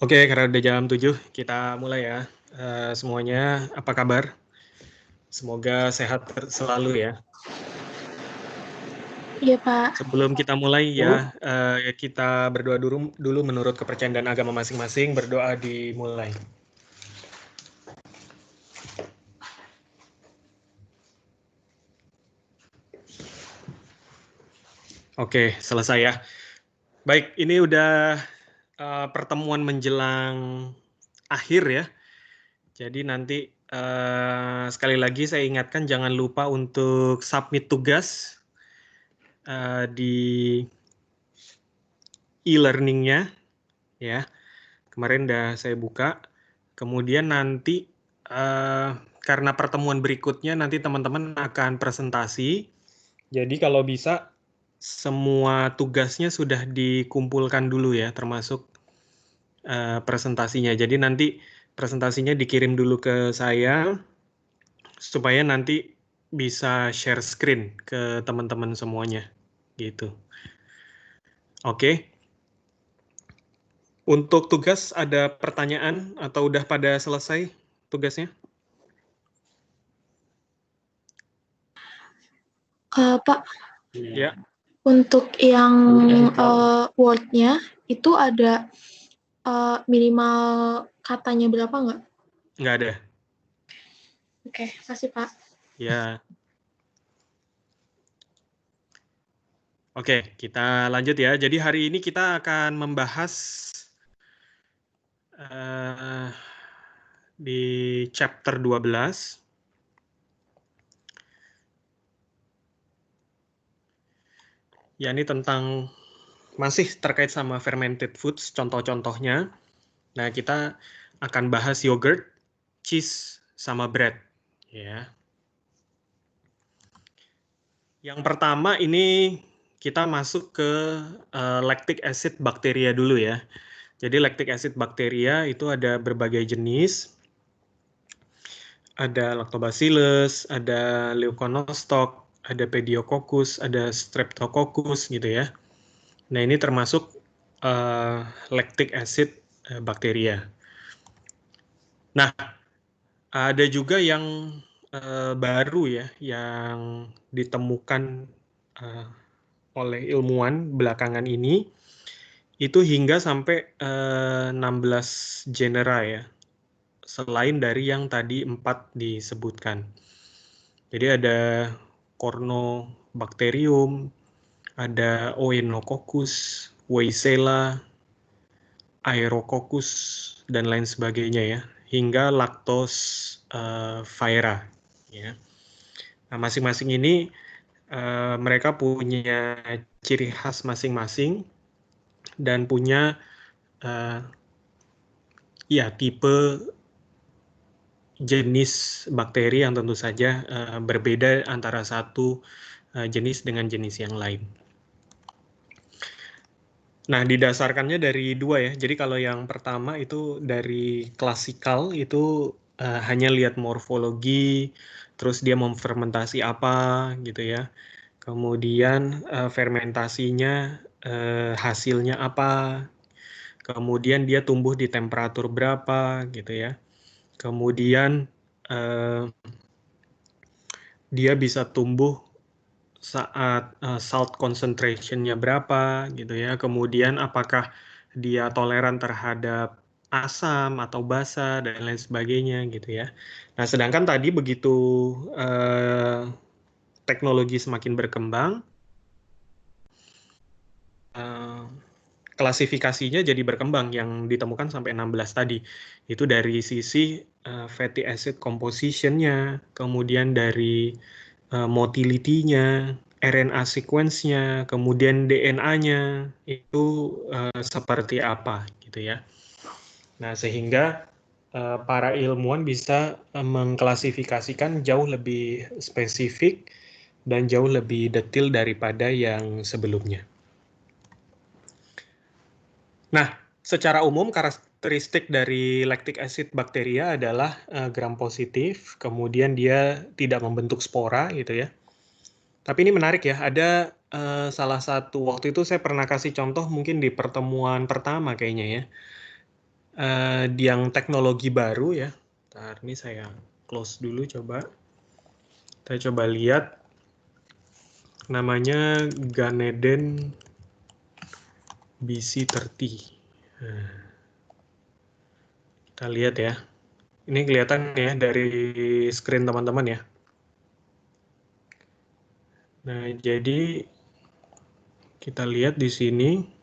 Oke, karena udah jam 7, kita mulai ya. Semuanya, apa kabar? Semoga sehat selalu ya. Iya, Pak. Sebelum kita mulai ya, kita berdoa dulu menurut kepercayaan dan agama masing-masing. Berdoa dimulai. Oke, selesai ya. Baik, ini udah pertemuan menjelang akhir ya. Jadi nanti sekali lagi saya ingatkan jangan lupa untuk submit tugas di e-learningnya ya. Kemarin udah saya buka. Kemudian nanti karena pertemuan berikutnya nanti teman-teman akan presentasi. Jadi kalau bisa semua tugasnya sudah dikumpulkan dulu ya, termasuk presentasinya. Jadi nanti presentasinya dikirim dulu ke saya supaya nanti bisa share screen ke teman-teman semuanya gitu. Oke. Untuk tugas ada pertanyaan atau udah pada selesai tugasnya? Pak, Ya, untuk yang Word-nya itu ada minimal katanya berapa nggak? nggak ada. Oke, kasih Pak. Ya, oke, kita lanjut ya. Jadi hari ini kita akan membahas uh, di chapter 12. Ya, ini tentang masih terkait sama fermented foods, contoh-contohnya. Nah, kita akan bahas yogurt, cheese, sama bread. Ya. Yang pertama ini kita masuk ke lactic acid bakteria dulu ya. Jadi lactic acid bakteria itu ada berbagai jenis. Ada Lactobacillus, ada Leuconostoc, ada Pediococcus, ada Streptococcus gitu ya. Nah, ini termasuk lactic acid bakteria. Nah, ada juga yang baru ya, yang ditemukan oleh ilmuwan belakangan ini, itu hingga sampai 16 genera ya, selain dari yang tadi 4 disebutkan. Jadi ada Cornobacterium, ada Oenococcus, Weissela, Aerococcus, dan lain sebagainya ya, hingga Lactosvira. Ya. Nah, masing-masing ini mereka punya ciri khas masing-masing dan punya ya tipe jenis bakteri yang tentu saja berbeda antara satu jenis dengan jenis yang lain. Nah, didasarkannya dari dua ya. Jadi kalau yang pertama itu dari klasikal itu hanya lihat morfologi, terus dia memfermentasi apa gitu ya. Kemudian fermentasinya hasilnya apa. Kemudian dia tumbuh di temperatur berapa gitu ya. Kemudian dia bisa tumbuh saat salt concentration-nya berapa gitu ya. Kemudian apakah dia toleran terhadap asam atau basa dan lain sebagainya gitu ya. Nah, sedangkan tadi begitu teknologi semakin berkembang, eh, klasifikasinya jadi berkembang yang ditemukan sampai 16 tadi. Itu dari sisi fatty acid composition-nya, kemudian dari motility-nya, RNA sequence-nya, kemudian DNA-nya itu seperti apa gitu ya. Nah, sehingga para ilmuwan bisa mengklasifikasikan jauh lebih spesifik dan jauh lebih detail daripada yang sebelumnya. Nah, secara umum karakteristik dari lactic acid bakteria adalah gram positif, kemudian dia tidak membentuk spora gitu ya. Tapi ini menarik ya, ada salah satu waktu itu saya pernah kasih contoh mungkin di pertemuan pertama kayaknya ya. yang teknologi baru ya. Ntar ini saya close dulu coba. Kita coba lihat. Namanya Ganeden BC30. Nah, kita lihat ya. Ini kelihatan ya dari screen teman-teman ya. Nah, jadi kita lihat di sini.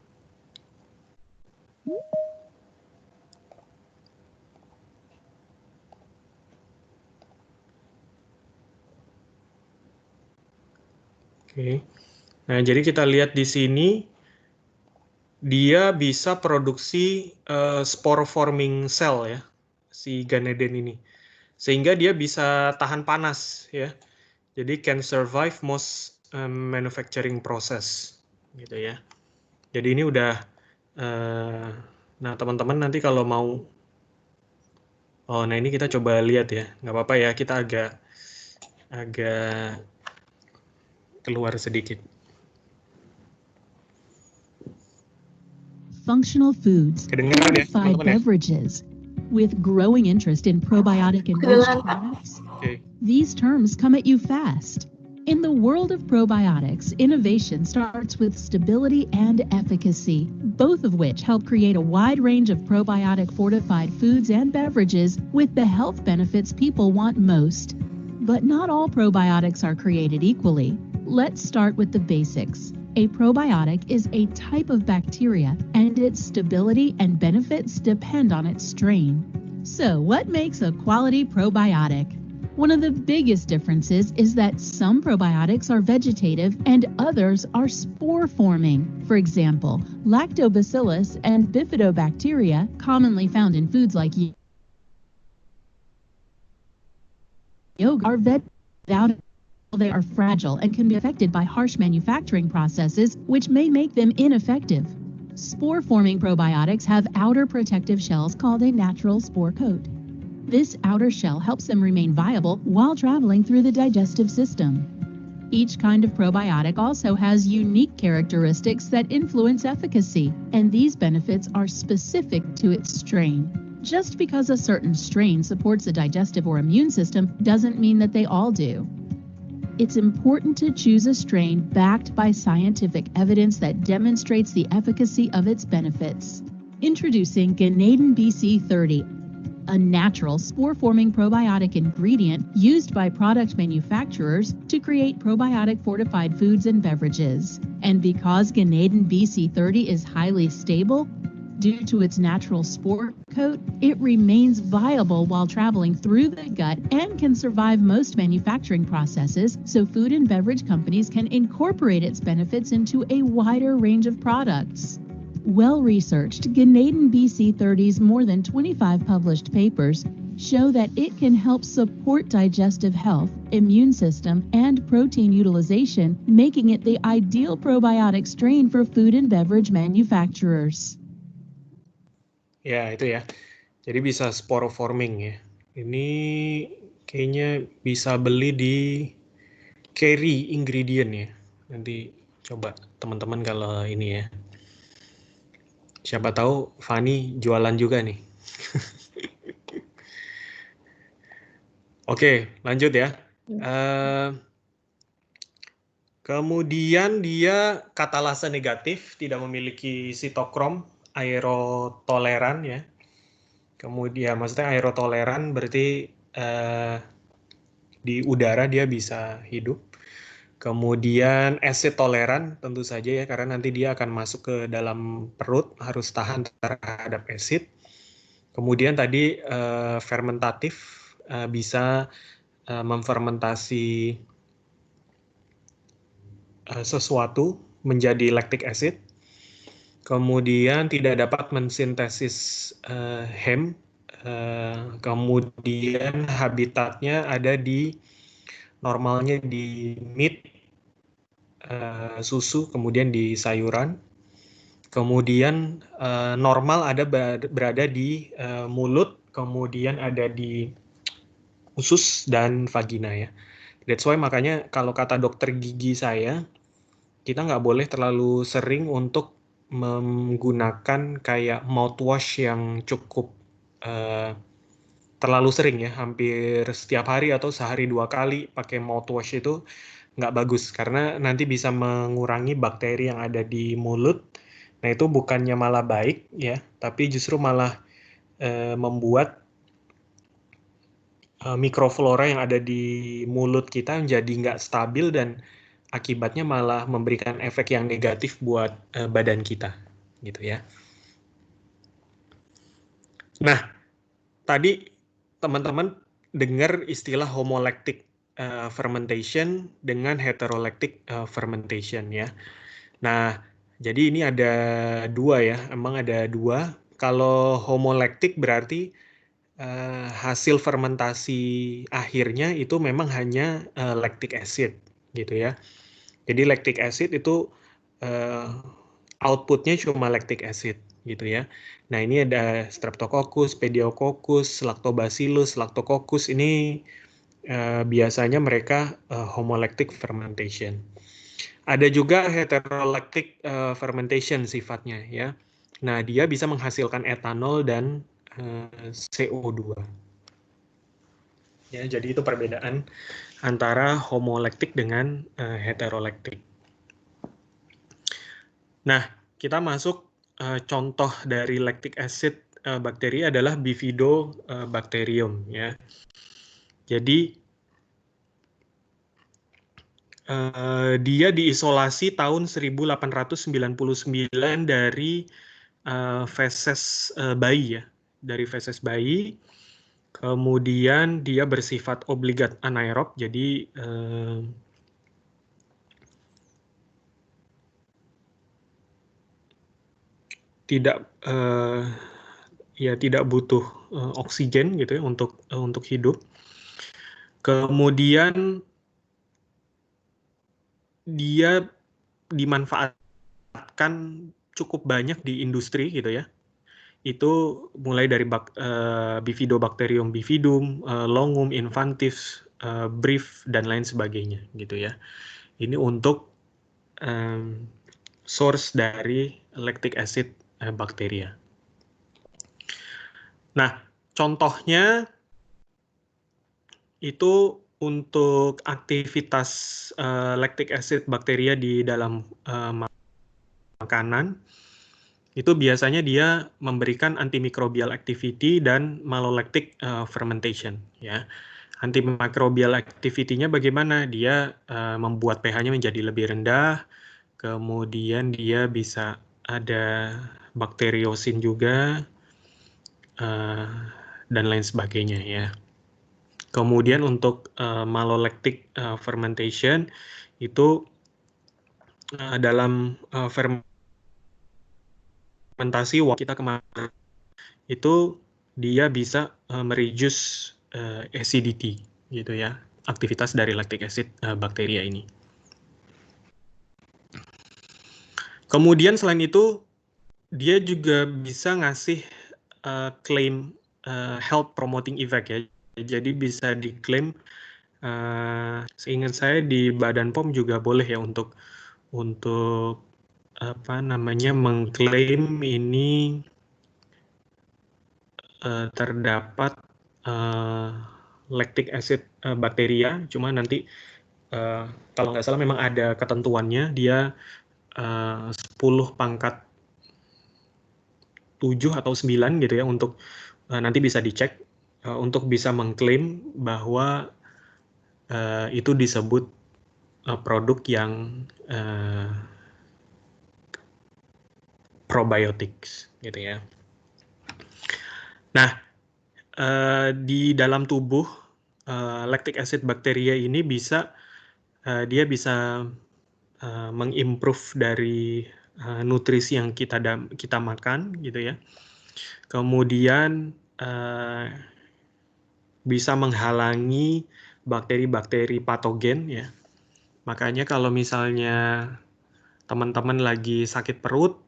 Oke. Nah, jadi kita lihat di sini dia bisa produksi spore forming cell ya, si Ganeden ini. Sehingga dia bisa tahan panas ya. Jadi can survive most manufacturing process gitu ya. Jadi ini udah nah teman-teman nanti kalau mau nah ini kita coba lihat ya. Nggak apa-apa ya, kita agak keluar sedikit. Functional foods, Kedengeran ya, fortified teman-teman ya? beverages. With growing interest in probiotic enriched products, Oke. these terms come at you fast. In the world of probiotics, innovation starts with stability and efficacy, both of which help create a wide range of probiotic fortified foods and beverages with the health benefits people want most. But not all probiotics are created equally. Let's start with the basics. A probiotic is a type of bacteria, and its stability and benefits depend on its strain. So, what makes a quality probiotic? One of the biggest differences is that some probiotics are vegetative and others are spore-forming. For example, lactobacillus and bifidobacteria, commonly found in foods like yogurt, are vegetative. They are fragile and can be affected by harsh manufacturing processes, which may make them ineffective. Spore-forming probiotics have outer protective shells called a natural spore coat. This outer shell helps them remain viable while traveling through the digestive system. Each kind of probiotic also has unique characteristics that influence efficacy, and these benefits are specific to its strain. Just because a certain strain supports the digestive or immune system doesn't mean that they all do. It's important to choose a strain backed by scientific evidence that demonstrates the efficacy of its benefits. Introducing Ganeden BC30, a natural spore-forming probiotic ingredient used by product manufacturers to create probiotic fortified foods and beverages. And because Ganeden BC30 is highly stable, due to its natural spore coat, it remains viable while traveling through the gut and can survive most manufacturing processes, so food and beverage companies can incorporate its benefits into a wider range of products. Well-researched Ganeden BC30's more than 25 published papers show that it can help support digestive health, immune system, and protein utilization, making it the ideal probiotic strain for food and beverage manufacturers. Ya, itu ya. Jadi bisa spore forming ya. Ini kayaknya bisa beli di Carry Ingredient ya. Nanti coba teman-teman kalau ini ya. Siapa tahu Fani jualan juga nih. Oke, lanjut ya. Kemudian dia katalase negatif, tidak memiliki sitokrom, aerotoleran ya. Kemudian maksudnya aerotoleran berarti di udara dia bisa hidup. Kemudian acid toleran tentu saja ya, karena nanti dia akan masuk ke dalam perut, harus tahan terhadap acid. Kemudian tadi fermentatif, bisa memfermentasi sesuatu menjadi lactic acid. Kemudian tidak dapat mensintesis heme. Kemudian habitatnya ada di normalnya di meat, susu, kemudian di sayuran. Kemudian normal ada berada di mulut, kemudian ada di usus dan vagina ya. That's why makanya kalau kata dokter gigi saya, kita nggak boleh terlalu sering untuk menggunakan kayak mouthwash yang cukup terlalu sering ya, hampir setiap hari atau sehari 2 kali pakai mouthwash itu nggak bagus, karena nanti bisa mengurangi bakteri yang ada di mulut. Nah, itu bukannya malah baik ya, tapi justru malah membuat mikroflora yang ada di mulut kita jadi nggak stabil dan akibatnya malah memberikan efek yang negatif buat badan kita, gitu ya. Nah, tadi teman-teman dengar istilah homolactic fermentation dengan heterolactic fermentation ya. Nah, jadi ini ada dua ya, emang ada dua. Kalau homolactic berarti hasil fermentasi akhirnya itu memang hanya lactic acid gitu ya. Jadi lactic acid itu outputnya cuma lactic acid gitu ya. Nah, ini ada Streptococcus, Pediococcus, Lactobacillus, Lactococcus, ini biasanya mereka homolactic fermentation. Ada juga heterolactic fermentation sifatnya ya. Nah, dia bisa menghasilkan etanol dan CO2. Ya, jadi itu perbedaan antara homolactic dengan heterolactic. Nah, kita masuk contoh dari lactic acid bakteri adalah Bifidobacterium ya. Jadi dia diisolasi tahun 1899 dari feses bayi ya, dari feses bayi. Kemudian dia bersifat obligat anaerob, jadi tidak butuh oksigen gitu ya untuk hidup. Kemudian dia dimanfaatkan cukup banyak di industri gitu ya. Itu mulai dari Bifidobacterium bifidum, Longum infantis, Brief dan lain sebagainya gitu ya. Ini untuk source dari lactic acid bakteria. Nah, contohnya itu untuk aktivitas lactic acid bakteria di dalam makanan, itu biasanya dia memberikan antimicrobial activity dan malolactic fermentation ya. Antimicrobial activity-nya bagaimana? Dia membuat pH-nya menjadi lebih rendah, kemudian dia bisa ada bakteriosin juga, dan lain sebagainya ya. Kemudian untuk malolactic fermentation itu dalam fermentasi kita kemarin itu dia bisa mereduce acidity gitu ya, aktivitas dari lactic acid bakteria ini. Kemudian selain itu dia juga bisa ngasih klaim health promoting effect ya. Jadi bisa diklaim, seingat saya di Badan POM juga boleh ya untuk apa namanya mengklaim ini terdapat lactic acid bakteria, cuma nanti kalau nggak salah memang ada ketentuannya, dia 10 pangkat 7 atau 9 gitu ya, untuk nanti bisa dicek untuk bisa mengklaim bahwa itu disebut produk yang probiotics gitu ya. Nah, di dalam tubuh lactic acid bakteria ini dia bisa mengimprove dari nutrisi yang kita makan gitu ya. Kemudian bisa menghalangi bakteri-bakteri patogen ya. Makanya kalau misalnya teman-teman lagi sakit perut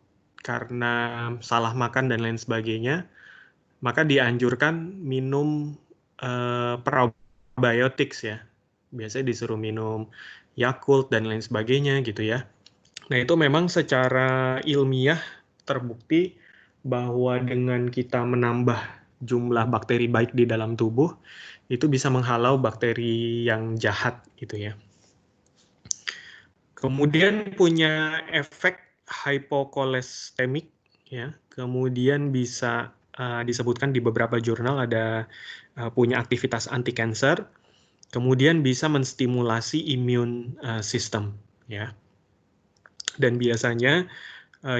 karena salah makan dan lain sebagainya, maka dianjurkan minum probiotics ya. Biasanya disuruh minum Yakult dan lain sebagainya gitu ya. Nah, itu memang secara ilmiah terbukti bahwa dengan kita menambah jumlah bakteri baik di dalam tubuh, itu bisa menghalau bakteri yang jahat gitu ya. Kemudian punya efek hypokolesemik ya. Kemudian bisa disebutkan di beberapa jurnal ada punya aktivitas anti kanker. Kemudian bisa menstimulasi imun sistem ya. Dan biasanya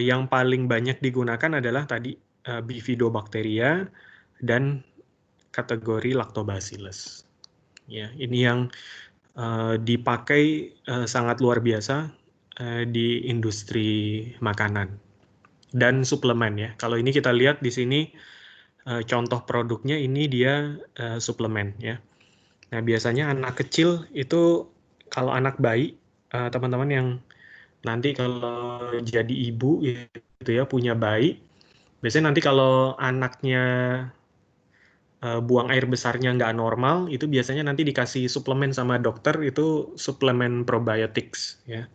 yang paling banyak digunakan adalah tadi Bifidobacteria dan kategori Lactobacillus. Ya, ini yang dipakai sangat luar biasa di industri makanan dan suplemen ya. Kalau ini kita lihat di sini contoh produknya ini dia suplemen ya. Nah, biasanya anak kecil itu kalau anak bayi teman-teman yang nanti kalau jadi ibu gitu ya punya bayi, biasanya nanti kalau anaknya buang air besarnya nggak normal, itu biasanya nanti dikasih suplemen sama dokter, itu suplemen probiotics ya.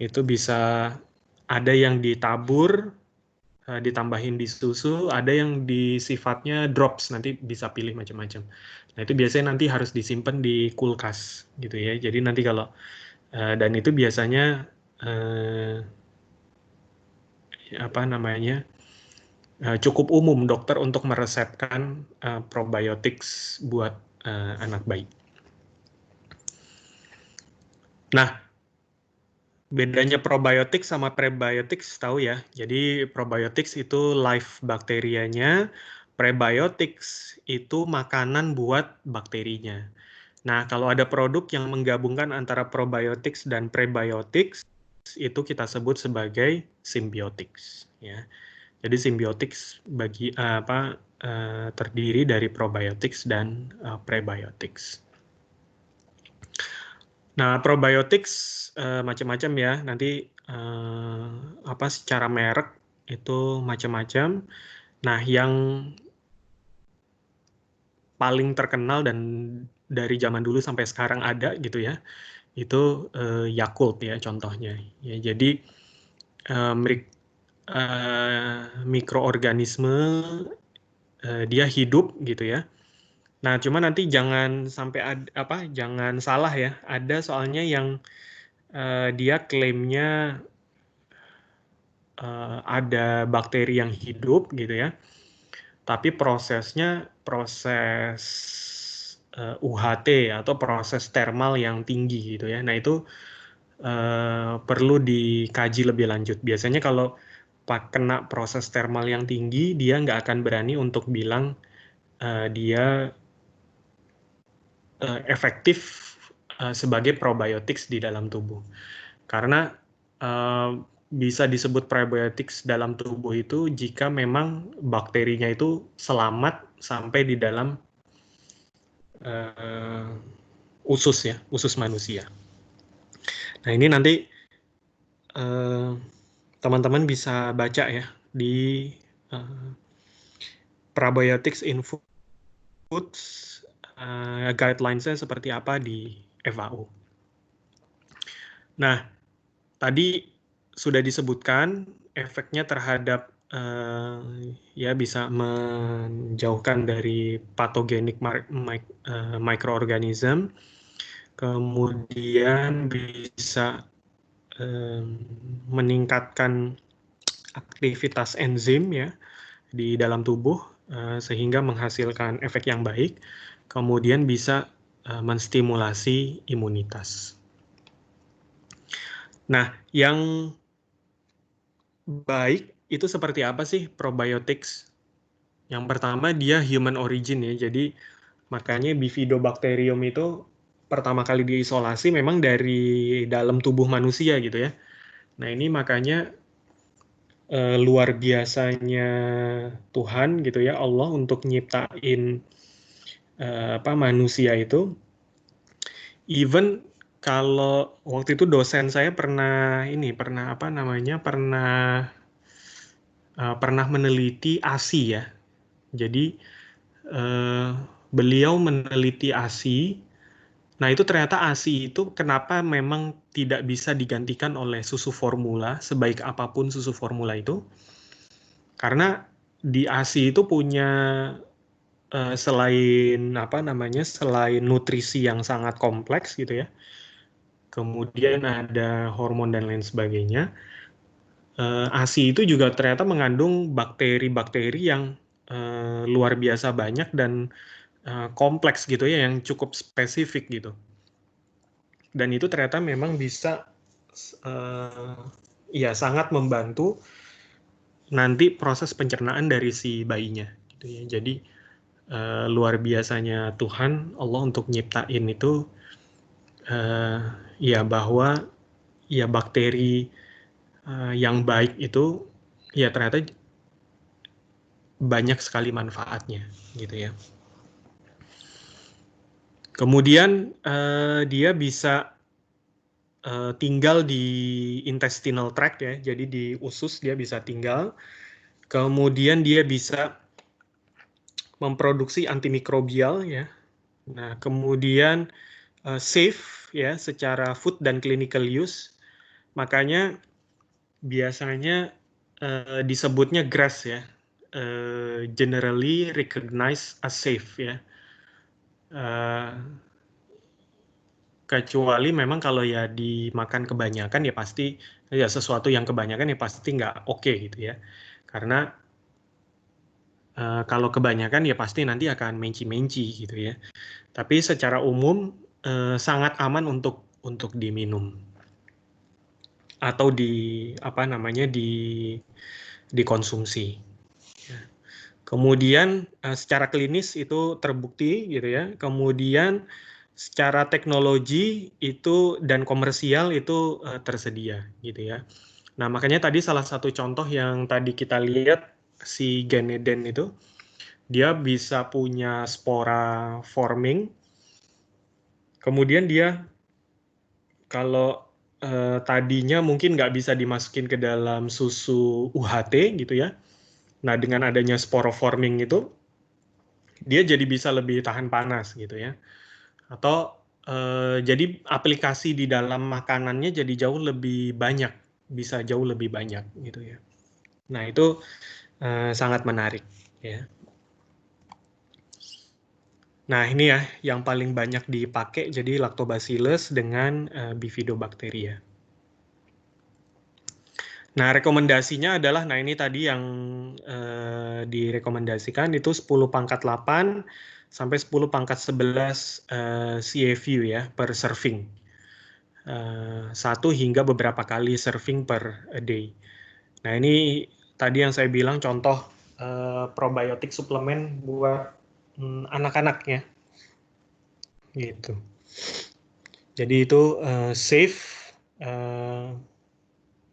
Itu bisa ada yang ditabur, ditambahin di susu, ada yang di sifatnya drops, nanti bisa pilih macam-macam. Nah, itu biasanya nanti harus disimpan di kulkas gitu ya. Jadi nanti kalau dan itu biasanya apa namanya? Cukup umum dokter untuk meresepkan probiotics buat anak bayi. Nah, bedanya probiotics sama prebiotics tahu ya. Jadi probiotics itu live bakterianya, prebiotics itu makanan buat bakterinya. Nah, kalau ada produk yang menggabungkan antara probiotics dan prebiotics, itu kita sebut sebagai symbiotics ya. Jadi symbiotics terdiri dari probiotics dan prebiotics. Nah, probiotics macam-macam ya. Nanti secara merek itu macam-macam. Nah, yang paling terkenal dan dari zaman dulu sampai sekarang ada gitu ya, itu Yakult ya contohnya. Ya, jadi mikroorganisme dia hidup gitu ya. Nah, cuma nanti jangan sampai jangan salah ya. Ada soalnya yang dia klaimnya ada bakteri yang hidup gitu ya. Tapi prosesnya proses UHT atau proses termal yang tinggi gitu ya. Nah, itu perlu dikaji lebih lanjut. Biasanya kalau kena proses termal yang tinggi, dia nggak akan berani untuk bilang dia efektif sebagai probiotics di dalam tubuh. Karena bisa disebut probiotics dalam tubuh itu jika memang bakterinya itu selamat sampai di dalam usus manusia. Nah, ini nanti teman-teman bisa baca ya di Probiotics in Foods guidelines-nya seperti apa di FAO. Nah, tadi sudah disebutkan efeknya terhadap ya bisa menjauhkan dari patogenik mikroorganisme, kemudian bisa meningkatkan aktivitas enzim ya di dalam tubuh sehingga menghasilkan efek yang baik, kemudian bisa menstimulasi imunitas. Nah, yang baik itu seperti apa sih probiotics? Yang pertama dia human origin ya, jadi makanya Bifidobacterium itu pertama kali diisolasi memang dari dalam tubuh manusia gitu ya. Nah, ini makanya luar biasanya Tuhan gitu ya, Allah untuk nyiptain manusia itu. Even kalau waktu itu dosen saya pernah meneliti ASI ya. Jadi beliau meneliti ASI Nah, itu ternyata ASI itu kenapa memang tidak bisa digantikan oleh susu formula, sebaik apapun susu formula itu. Karena di ASI itu punya selain apa namanya, selain nutrisi yang sangat kompleks gitu ya. Kemudian ada hormon dan lain sebagainya. ASI itu juga ternyata mengandung bakteri-bakteri yang luar biasa banyak dan kompleks gitu ya, yang cukup spesifik gitu. Dan itu ternyata memang bisa ya sangat membantu nanti proses pencernaan dari si bayinya gitu ya. Jadi luar biasanya Tuhan Allah untuk nyiptain itu ya bahwa ya bakteri yang baik itu ya ternyata banyak sekali manfaatnya gitu ya. Kemudian dia bisa tinggal di intestinal tract ya, jadi di usus dia bisa tinggal. Kemudian dia bisa memproduksi antimikrobial ya. Nah, kemudian safe ya secara food dan clinical use. Makanya biasanya disebutnya GRAS ya. Generally recognized as safe ya. Kecuali memang kalau ya dimakan kebanyakan ya pasti ya sesuatu yang kebanyakan ya pasti nggak oke gitu ya. Karena kalau kebanyakan ya pasti nanti akan menci-menci gitu ya. Tapi secara umum sangat aman untuk diminum atau apa namanya dikonsumsi. Kemudian secara klinis itu terbukti gitu ya. Kemudian secara teknologi itu dan komersial itu tersedia gitu ya. Nah, makanya tadi salah satu contoh yang tadi kita lihat si Geneden itu dia bisa punya spora forming. Kemudian dia kalau tadinya mungkin nggak bisa dimasukin ke dalam susu UHT gitu ya. Nah, dengan adanya sporoforming itu dia jadi bisa lebih tahan panas gitu ya. Atau jadi aplikasi di dalam makanannya jadi jauh lebih banyak, bisa jauh lebih banyak gitu ya. Nah, itu sangat menarik ya. Nah, ini ya yang paling banyak dipakai jadi Lactobacillus dengan Bifidobacteria. Nah, rekomendasinya adalah, nah ini tadi yang direkomendasikan itu 10 pangkat 8 sampai 10 pangkat 11 CFU ya per serving. 1 hingga beberapa kali serving per day. Nah, ini tadi yang saya bilang contoh probiotik suplemen buat anak-anak ya. Gitu. Jadi itu safe,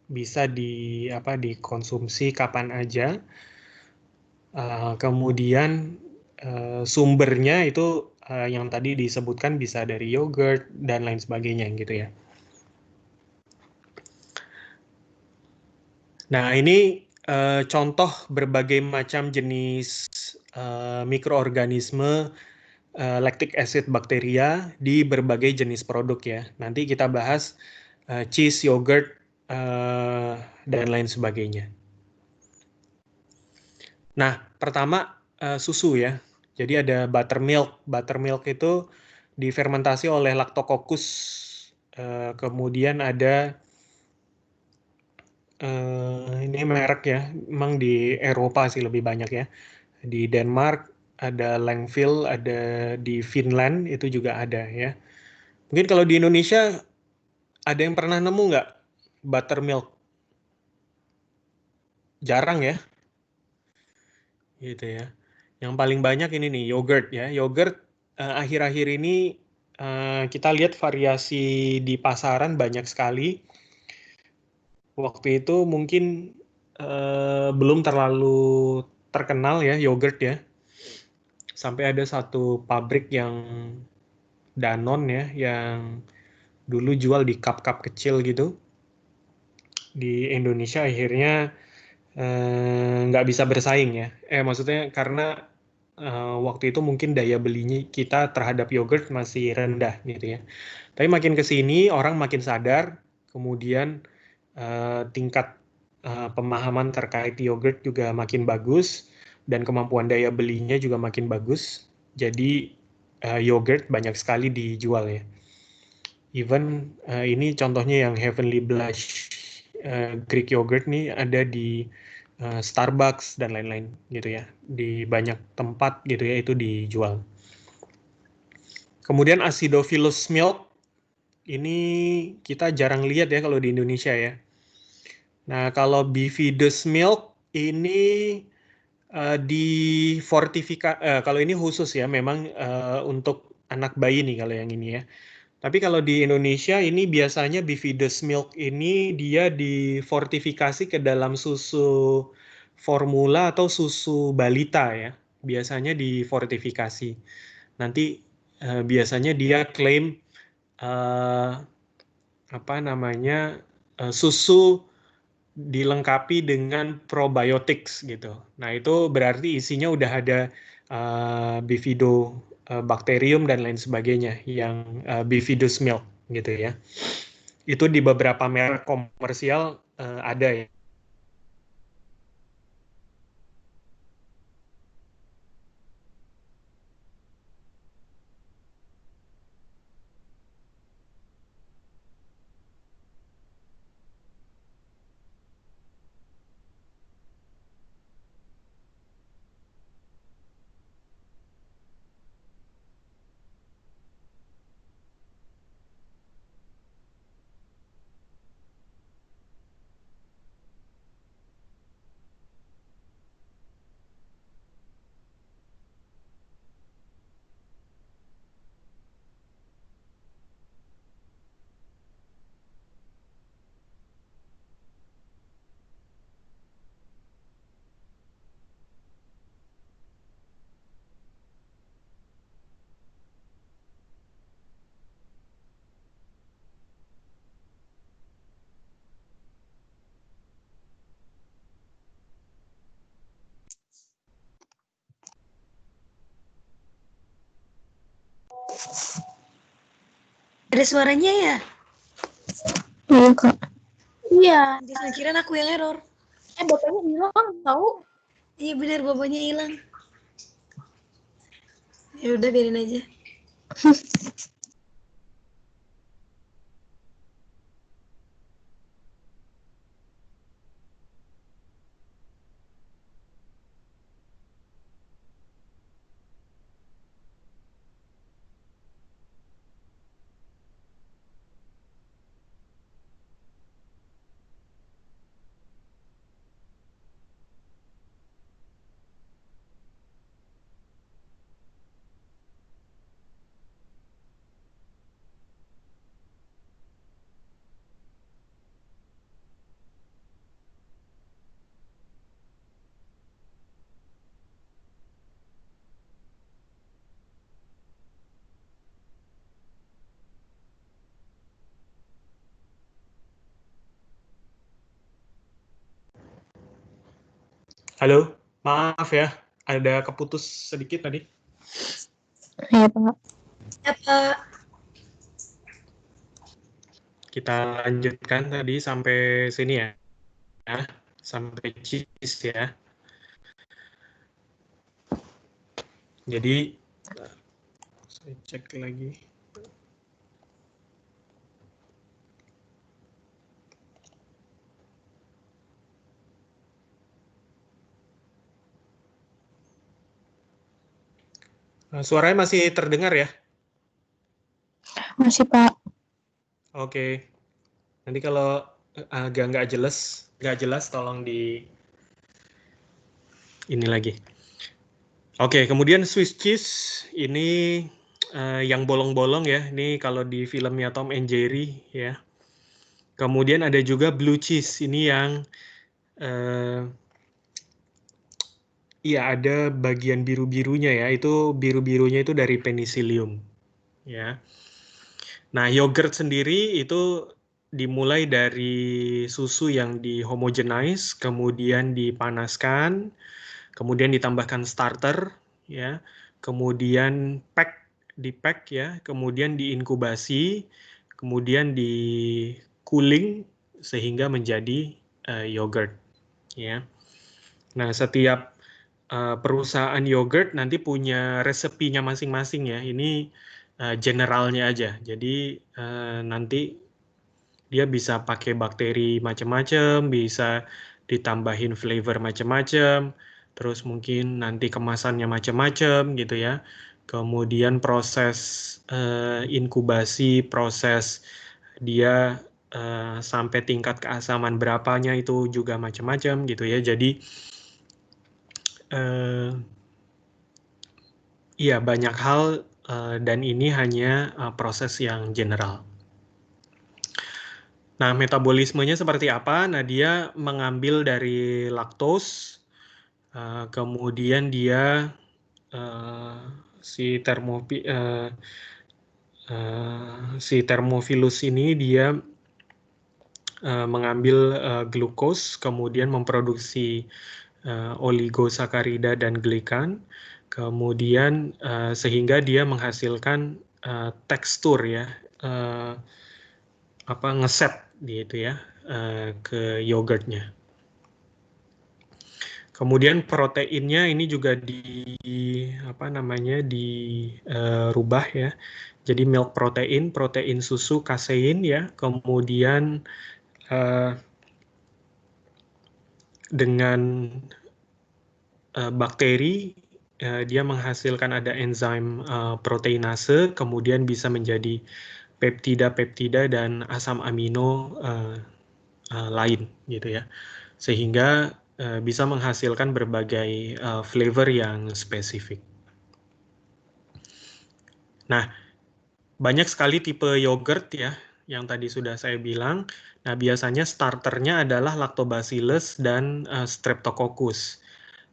bisa dikonsumsi kapan aja. Kemudian sumbernya itu yang tadi disebutkan bisa dari yogurt dan lain sebagainya gitu ya. Nah, ini contoh berbagai macam jenis mikroorganisme lactic acid bakteria di berbagai jenis produk ya. Nanti kita bahas cheese, yogurt, dan lain sebagainya. Nah, pertama susu ya. Jadi ada buttermilk. Buttermilk itu difermentasi oleh Lactococcus. Kemudian ada ini merek ya, memang di Eropa sih lebih banyak ya. Di Denmark ada Langfield, ada di Finland itu juga ada ya. Mungkin kalau di Indonesia ada yang pernah nemu nggak buttermilk? Jarang ya, gitu ya. Yang paling banyak ini nih yogurt ya. Yogurt akhir-akhir ini kita lihat variasi di pasaran banyak sekali. Waktu itu mungkin belum terlalu terkenal ya yogurt ya. Sampai ada satu pabrik yang Danone ya, yang dulu jual di cup-cup kecil gitu. Di Indonesia akhirnya nggak bisa bersaing ya. Maksudnya karena waktu itu mungkin daya belinya kita terhadap yogurt masih rendah gitu ya. Tapi makin ke sini orang makin sadar, kemudian tingkat pemahaman terkait yogurt juga makin bagus dan kemampuan daya belinya juga makin bagus. Jadi yogurt banyak sekali dijual ya. Even ini contohnya yang Heavenly Blush Greek yogurt nih ada di Starbucks dan lain-lain gitu ya. Di banyak tempat gitu ya itu dijual. Kemudian acidophilus milk ini kita jarang lihat ya kalau di Indonesia ya. Nah, kalau bifidus milk ini kalau ini khusus ya, memang untuk anak bayi nih kalau yang ini ya. Tapi kalau di Indonesia ini biasanya bifidus milk ini dia difortifikasi ke dalam susu formula atau susu balita ya. Biasanya difortifikasi. Nanti biasanya dia klaim susu dilengkapi dengan probiotics gitu. Nah, itu berarti isinya udah ada bifidobacterium dan lain sebagainya yang bifidus milk gitu ya. Itu di beberapa merek komersial ada ya. Ada suaranya ya? Iya, Kak. Iya. Jangan kira aku yang error. Bapaknya hilang tahu. Iya benar, bapaknya hilang. Ya udah biarin aja. Halo, maaf ya, ada keputus sedikit tadi. Iya, Pak. Ya, Pak. Kita lanjutkan tadi sampai sini ya. Sampai cheese ya. Jadi saya cek lagi. Suaranya masih terdengar ya? Masih, Pak. Oke. Nanti kalau agak nggak jelas tolong di ini lagi. Oke, kemudian Swiss cheese ini yang bolong-bolong ya. Ini kalau di filmnya Tom and Jerry ya. Kemudian ada juga blue cheese ini yang iya ada bagian biru-birunya ya. Itu biru-birunya itu dari penicillium ya. Nah, yogurt sendiri itu dimulai dari susu yang dihomogenize, kemudian dipanaskan, kemudian ditambahkan starter, ya, kemudian di-pack ya, kemudian diinkubasi, kemudian di cooling sehingga menjadi yogurt ya. Nah, setiap perusahaan yogurt nanti punya resepinya masing-masing ya. Ini generalnya aja. Jadi nanti dia bisa pakai bakteri macam-macam, bisa ditambahin flavor macam-macam, terus mungkin nanti kemasannya macam-macam gitu ya. Kemudian proses inkubasi, proses dia sampai tingkat keasaman berapanya itu juga macam-macam gitu ya. Jadi iya banyak hal dan ini hanya proses yang general. Nah, metabolismenya seperti apa? Nah, dia mengambil dari laktos, kemudian dia si thermophilus ini dia mengambil glukos, kemudian memproduksi oligosakarida dan glikan, kemudian sehingga dia menghasilkan tekstur ya, ngeset gitu ya ke yogurtnya. Kemudian proteinnya ini juga dirubah ya. Jadi milk protein, protein susu, kasein ya. Kemudian dengan bakteri dia menghasilkan ada enzim proteinase, kemudian bisa menjadi peptida dan asam amino lain gitu ya, sehingga bisa menghasilkan berbagai flavor yang spesifik. Nah, banyak sekali tipe yogurt ya yang tadi sudah saya bilang. Nah, biasanya starternya adalah Lactobacillus dan Streptococcus.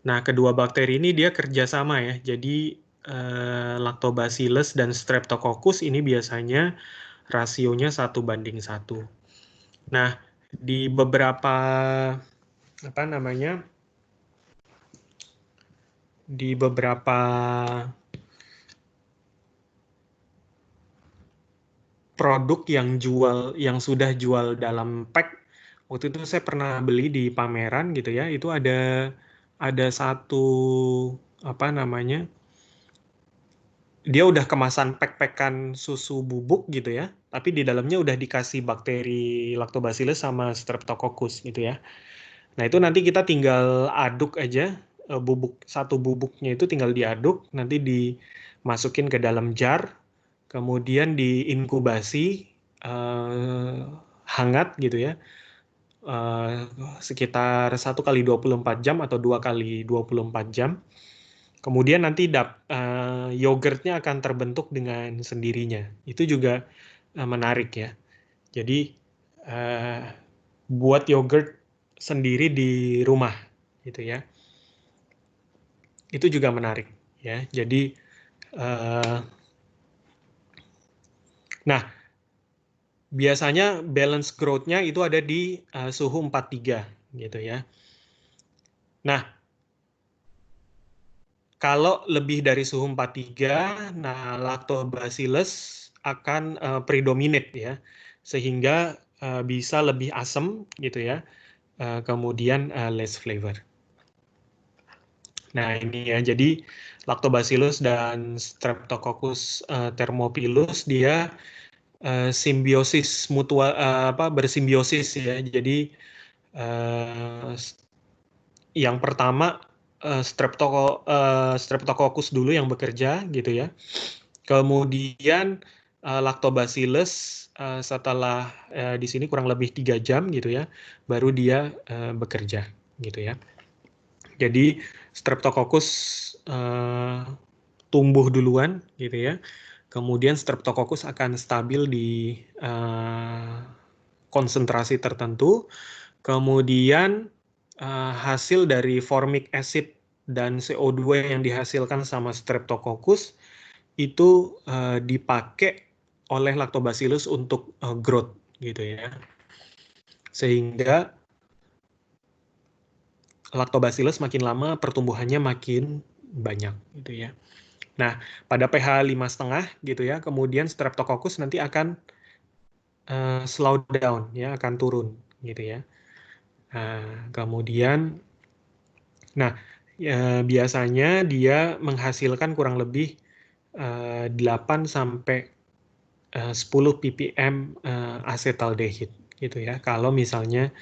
Nah, kedua bakteri ini dia kerjasama ya. Jadi Lactobacillus dan Streptococcus ini biasanya rasionya 1:1. Nah, di beberapa produk yang sudah jual dalam pack, waktu itu saya pernah beli di pameran gitu ya, itu ada satu dia udah kemasan pack-packan susu bubuk gitu ya, tapi di dalamnya udah dikasih bakteri Lactobacillus sama Streptococcus gitu ya. Nah, itu nanti kita tinggal aduk aja, satu bubuknya itu tinggal diaduk, nanti dimasukin ke dalam jar, kemudian diinkubasi hangat gitu ya, sekitar 1 kali 24 jam atau 2 kali 24 jam. Kemudian nanti yogurtnya akan terbentuk dengan sendirinya. Itu juga menarik ya. Jadi buat yogurt sendiri di rumah gitu ya. Itu juga menarik ya. Jadi nah, biasanya balance growth-nya itu ada di suhu 43 gitu ya. Nah, kalau lebih dari suhu 43, nah Lactobacillus akan predominate ya, sehingga bisa lebih asam gitu ya, kemudian less flavor. Nah, ini ya, jadi Lactobacillus dan Streptococcus thermophilus dia bersimbiosis ya. Jadi yang pertama Streptococcus dulu yang bekerja gitu ya. Kemudian Lactobacillus setelah di sini kurang lebih 3 jam gitu ya, baru dia bekerja gitu ya. Jadi Streptococcus tumbuh duluan gitu ya. Kemudian Streptococcus akan stabil di konsentrasi tertentu. Kemudian hasil dari formic acid dan CO2 yang dihasilkan sama Streptococcus itu dipakai oleh Lactobacillus untuk growth gitu ya. Sehingga Lactobacillus makin lama pertumbuhannya makin banyak gitu ya. Nah, pada pH 5,5 gitu ya, kemudian Streptococcus nanti akan slow down ya, akan turun gitu ya. Kemudian, nah biasanya dia menghasilkan kurang lebih 8 sampai 10 ppm asetaldehid gitu ya. Kalau misalnya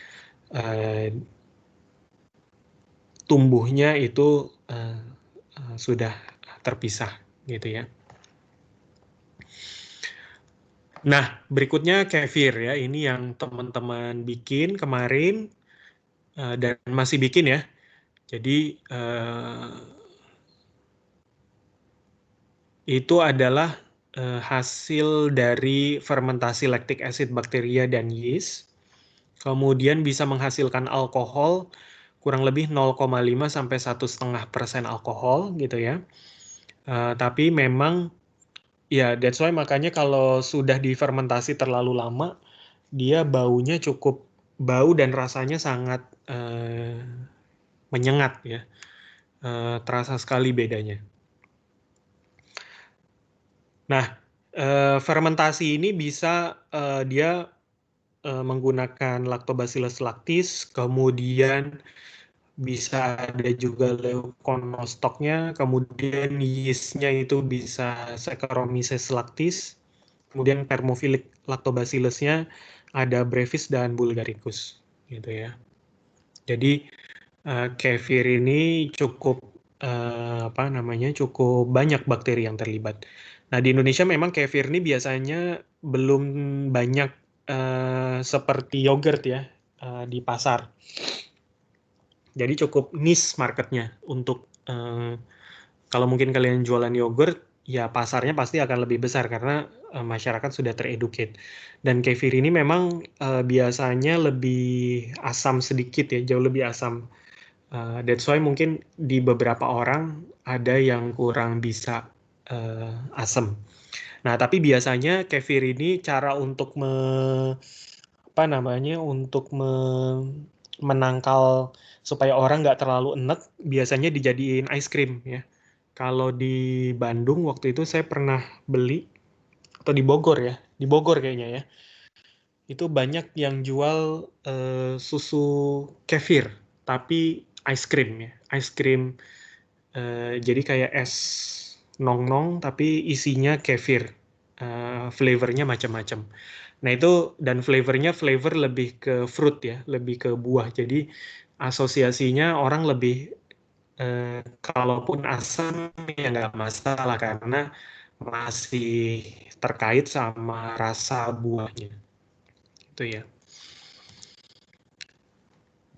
tumbuhnya itu sudah terpisah gitu ya. Nah, berikutnya kefir ya. Ini yang teman-teman bikin kemarin dan masih bikin ya. Jadi itu adalah hasil dari fermentasi lactic acid bakteria dan yeast. Kemudian bisa menghasilkan alkohol kurang lebih 0,5 sampai 1,5% alkohol gitu ya. Tapi memang ya that's why makanya kalau sudah difermentasi terlalu lama, dia baunya cukup bau dan rasanya sangat menyengat ya. Terasa sekali bedanya. Nah, fermentasi ini bisa dia menggunakan Lactobacillus lactis, kemudian bisa ada juga leukonostoc-nya, kemudian yeast-nya itu bisa Saccharomyces lactis, kemudian thermophilic lactobacillus-nya ada brevis dan bulgaricus gitu ya. Jadi kefir ini cukup cukup banyak bakteri yang terlibat. Nah, di Indonesia memang kefir ini biasanya belum banyak seperti yogurt ya di pasar. Jadi cukup niche marketnya untuk kalau mungkin kalian jualan yogurt, ya pasarnya pasti akan lebih besar karena masyarakat sudah tereducate. Dan kefir ini memang biasanya lebih asam sedikit ya, jauh lebih asam. That's why mungkin di beberapa orang ada yang kurang bisa asam. Nah, tapi biasanya kefir ini cara untuk menangkal supaya orang nggak terlalu enek, biasanya dijadiin ice cream ya. Kalau di Bandung waktu itu saya pernah beli, atau di Bogor ya, di Bogor kayaknya ya, itu banyak yang jual susu kefir, tapi ice cream ya, ice cream. Jadi kayak es nong-nong, tapi isinya kefir, flavornya macam-macam. Nah itu, dan flavornya flavor lebih ke fruit ya, lebih ke buah. Jadi asosiasinya orang lebih kalaupun asam ya nggak masalah karena masih terkait sama rasa buahnya. Itu ya.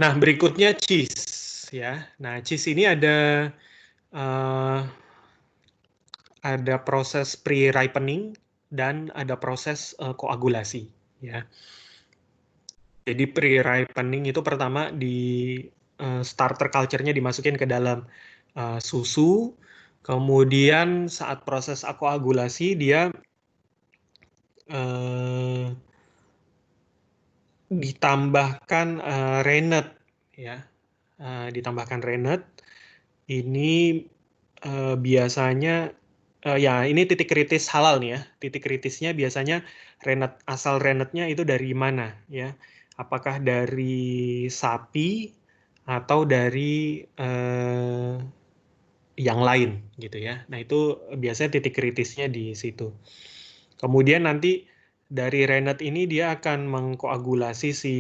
Nah, berikutnya cheese ya. Nah, cheese ini uh, ada proses pre-ripening dan ada proses koagulasi ya. Jadi pre-ripening itu pertama di starter culture-nya dimasukin ke dalam susu, kemudian saat proses koagulasi dia ditambahkan rennet ya, ditambahkan rennet. Ini biasanya ya ini titik kritis halal nih ya. Titik kritisnya biasanya asal rennetnya itu dari mana ya? Apakah dari sapi atau dari yang lain gitu ya. Nah, itu biasanya titik kritisnya di situ. Kemudian nanti dari rennet ini dia akan mengkoagulasi si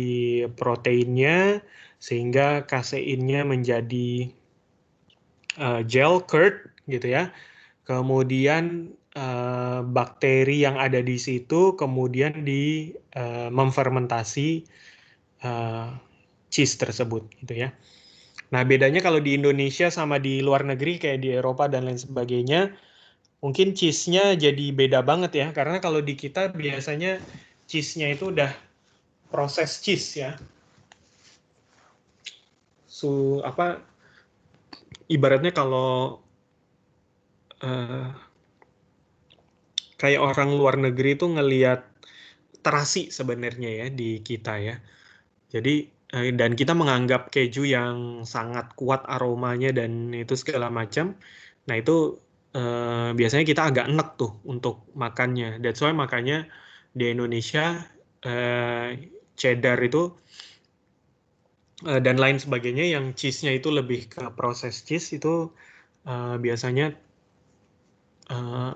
proteinnya sehingga kaseinnya menjadi gel curd gitu ya. Kemudian bakteri yang ada di situ kemudian memfermentasi cheese tersebut gitu ya. Nah, bedanya kalau di Indonesia sama di luar negeri kayak di Eropa dan lain sebagainya, mungkin cheese-nya jadi beda banget ya. Karena kalau di kita biasanya cheese-nya itu udah proses cheese ya. Ibaratnya kalau kayak orang luar negeri itu ngelihat terasi sebenarnya ya di kita ya. Jadi dan kita menganggap keju yang sangat kuat aromanya dan itu segala macam. Nah, itu biasanya kita agak enek tuh untuk makannya. That's why makanya di Indonesia cheddar itu dan lain sebagainya yang cheese-nya itu lebih ke proses cheese itu biasanya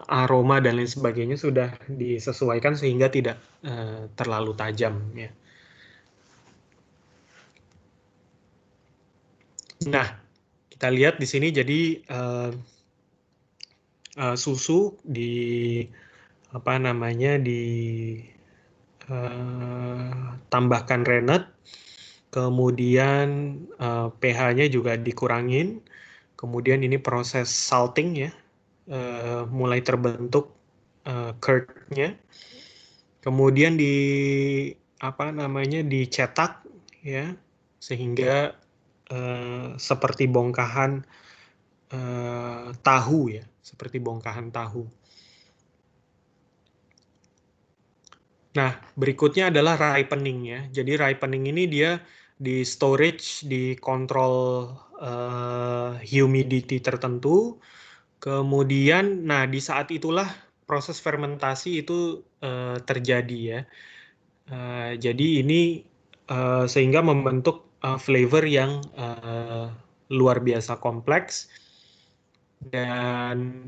aroma dan lain sebagainya sudah disesuaikan sehingga tidak terlalu tajam ya. Nah, kita lihat di sini jadi susu apa namanya tambahkan rennet, kemudian pH-nya juga dikurangin, kemudian ini proses salting ya, mulai terbentuk curd-nya, kemudian apa namanya dicetak ya sehingga seperti bongkahan tahu ya, seperti bongkahan tahu. Nah, berikutnya adalah ripening ya. Jadi ripening ini dia di storage, di kontrol humidity tertentu. Kemudian, nah di saat itulah proses fermentasi itu terjadi ya. Jadi ini sehingga membentuk flavor yang luar biasa kompleks dan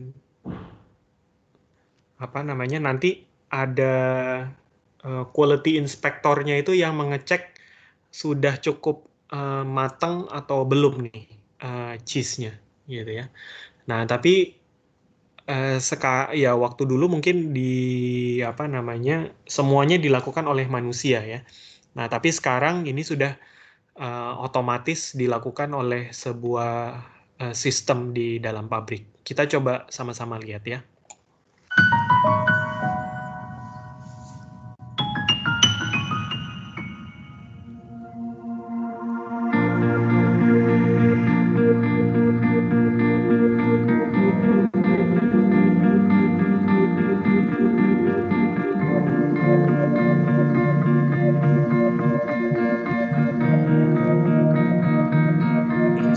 apa namanya nanti ada quality inspektornya itu yang mengecek sudah cukup matang atau belum nih cheese-nya gitu ya. Nah, tapi ya waktu dulu mungkin apa namanya semuanya dilakukan oleh manusia ya. Nah, tapi sekarang ini sudah otomatis dilakukan oleh sebuah sistem di dalam pabrik. Kita coba sama-sama lihat ya.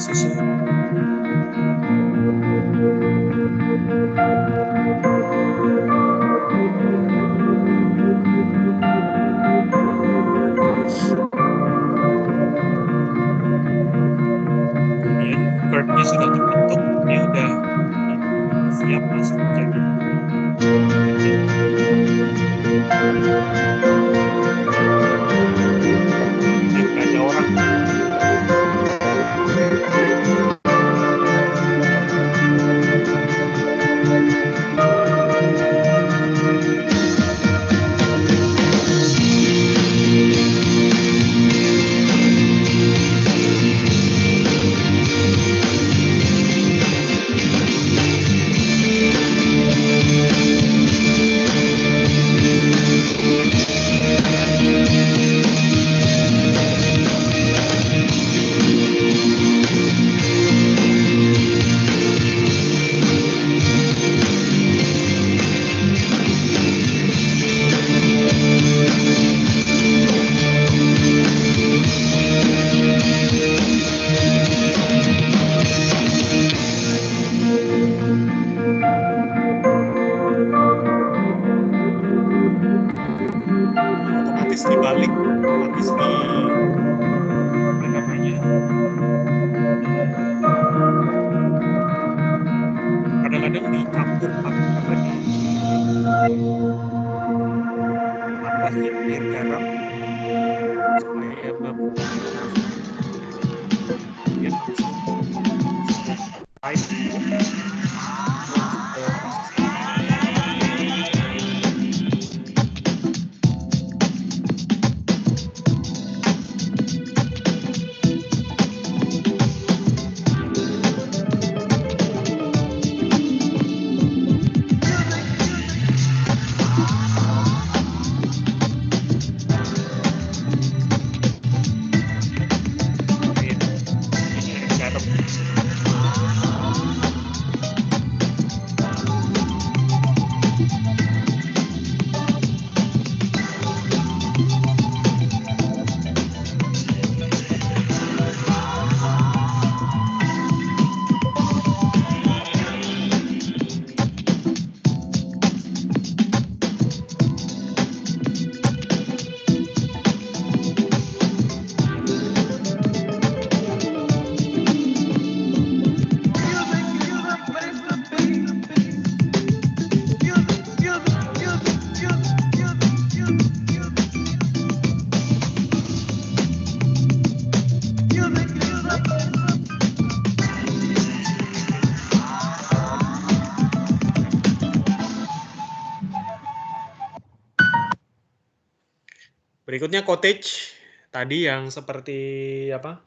Susu. Kemudian curd-nya sudah terbentuk, ini udah siap masuk ke ada orang. Otomatis dibalik, otomatis di apa namanya kadang-kadang dicampur apa tambahin air garam supaya membuat yang Berikutnya cottage, tadi yang seperti apa?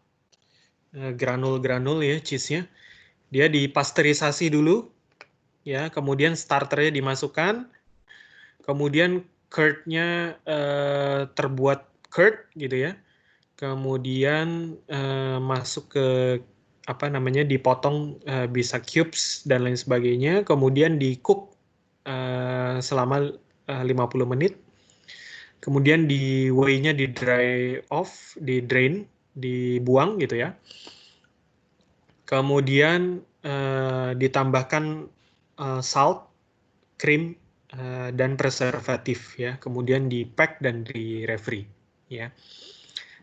Granul-granul ya cheese-nya. Dia dipasteurisasi dulu, ya. Kemudian starternya dimasukkan, kemudian curd-nya terbuat curd gitu ya. Kemudian masuk ke apa namanya dipotong bisa cubes dan lain sebagainya. Kemudian di cook selama 50 menit. Kemudian di whey-nya di dry off, di drain, dibuang gitu ya. Kemudian ditambahkan salt, krim, dan preservatif ya. Kemudian di pack dan di refri ya.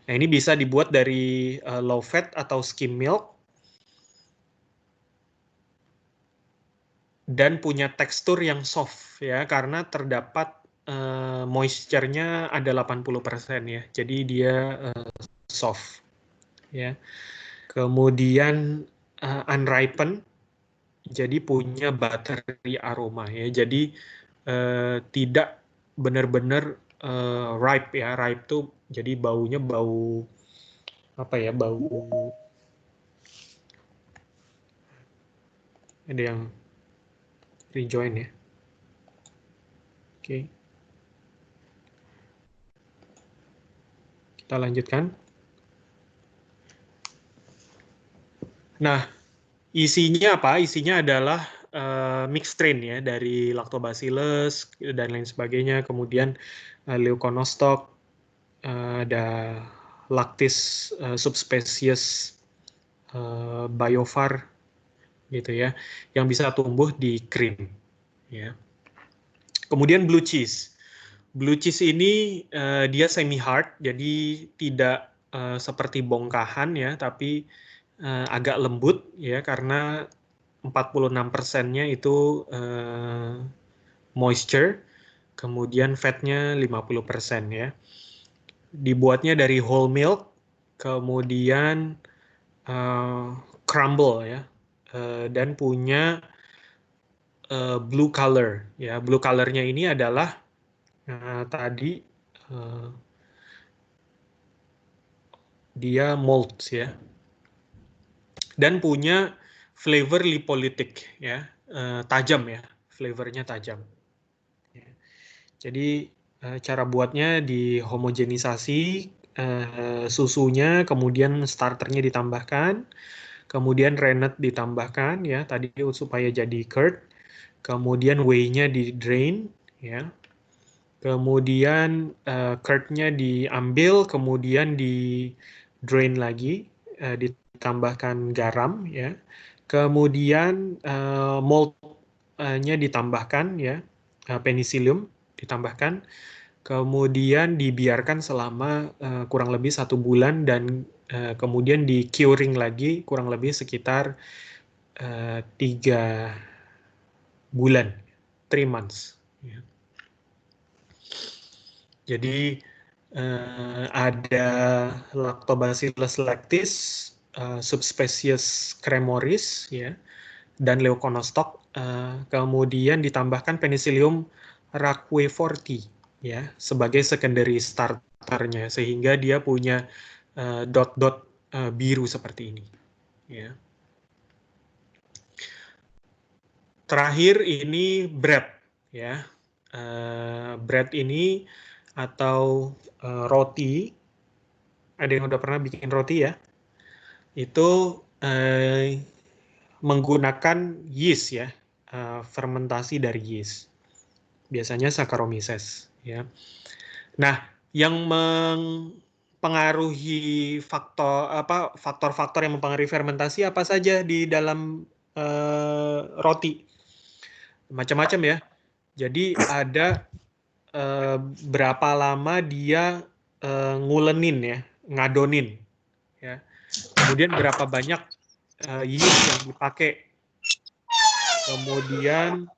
Nah, ini bisa dibuat dari low fat atau skim milk dan punya tekstur yang soft ya karena terdapat moisture-nya ada 80% ya. Jadi dia soft ya. Kemudian unripened, jadi punya buttery aroma ya. Jadi tidak benar-benar ripe ya. Ripe tuh jadi baunya bau apa ya? Bau ada yang rejoin ya. Oke. Kita lanjutkan. Nah, isinya apa? Isinya adalah mixed strain ya dari Lactobacillus dan lain sebagainya. Kemudian Leuconostoc, ada Lactis subspecies Biovar gitu ya, yang bisa tumbuh di krim ya. Kemudian blue cheese. Blue cheese ini dia semi hard, jadi tidak seperti bongkahan ya, tapi agak lembut ya karena 46%-nya itu moisture, kemudian fatnya 50% ya. Dibuatnya dari whole milk, kemudian crumble ya, dan punya blue color ya. Blue colornya ini adalah tadi dia malt ya, dan punya flavor lipolitik ya, tajam ya, flavornya tajam. Ya. Jadi cara buatnya dihomogenisasi susunya, kemudian starternya ditambahkan, kemudian rennet ditambahkan ya tadi supaya jadi curd, kemudian whey-nya di drain ya, kemudian curd-nya diambil, kemudian di drain lagi, ditambahkan garam ya, kemudian malt-nya ditambahkan ya, penicillium ditambahkan, kemudian dibiarkan selama kurang lebih 1 bulan dan kemudian di curing lagi kurang lebih sekitar 3 bulan, 3 months. Ya. Jadi ada Lactobacillus lactis, subspesies Cremoris, ya, dan Leuconostoc. Kemudian ditambahkan Penicillium roqueforti, ya, sebagai secondary starternya, sehingga dia punya dot-dot biru seperti ini. Ya. Terakhir ini bread, ya. Bread ini atau roti, ada yang udah pernah bikin roti ya, itu menggunakan yeast ya, fermentasi dari yeast, biasanya Saccharomyces ya. Nah, yang mempengaruhi faktor-faktor yang mempengaruhi fermentasi apa saja di dalam roti? Macam-macam ya. Jadi ada berapa lama dia ngulenin ya, ngadonin ya. Kemudian berapa banyak yeast yang dipakai. Kemudian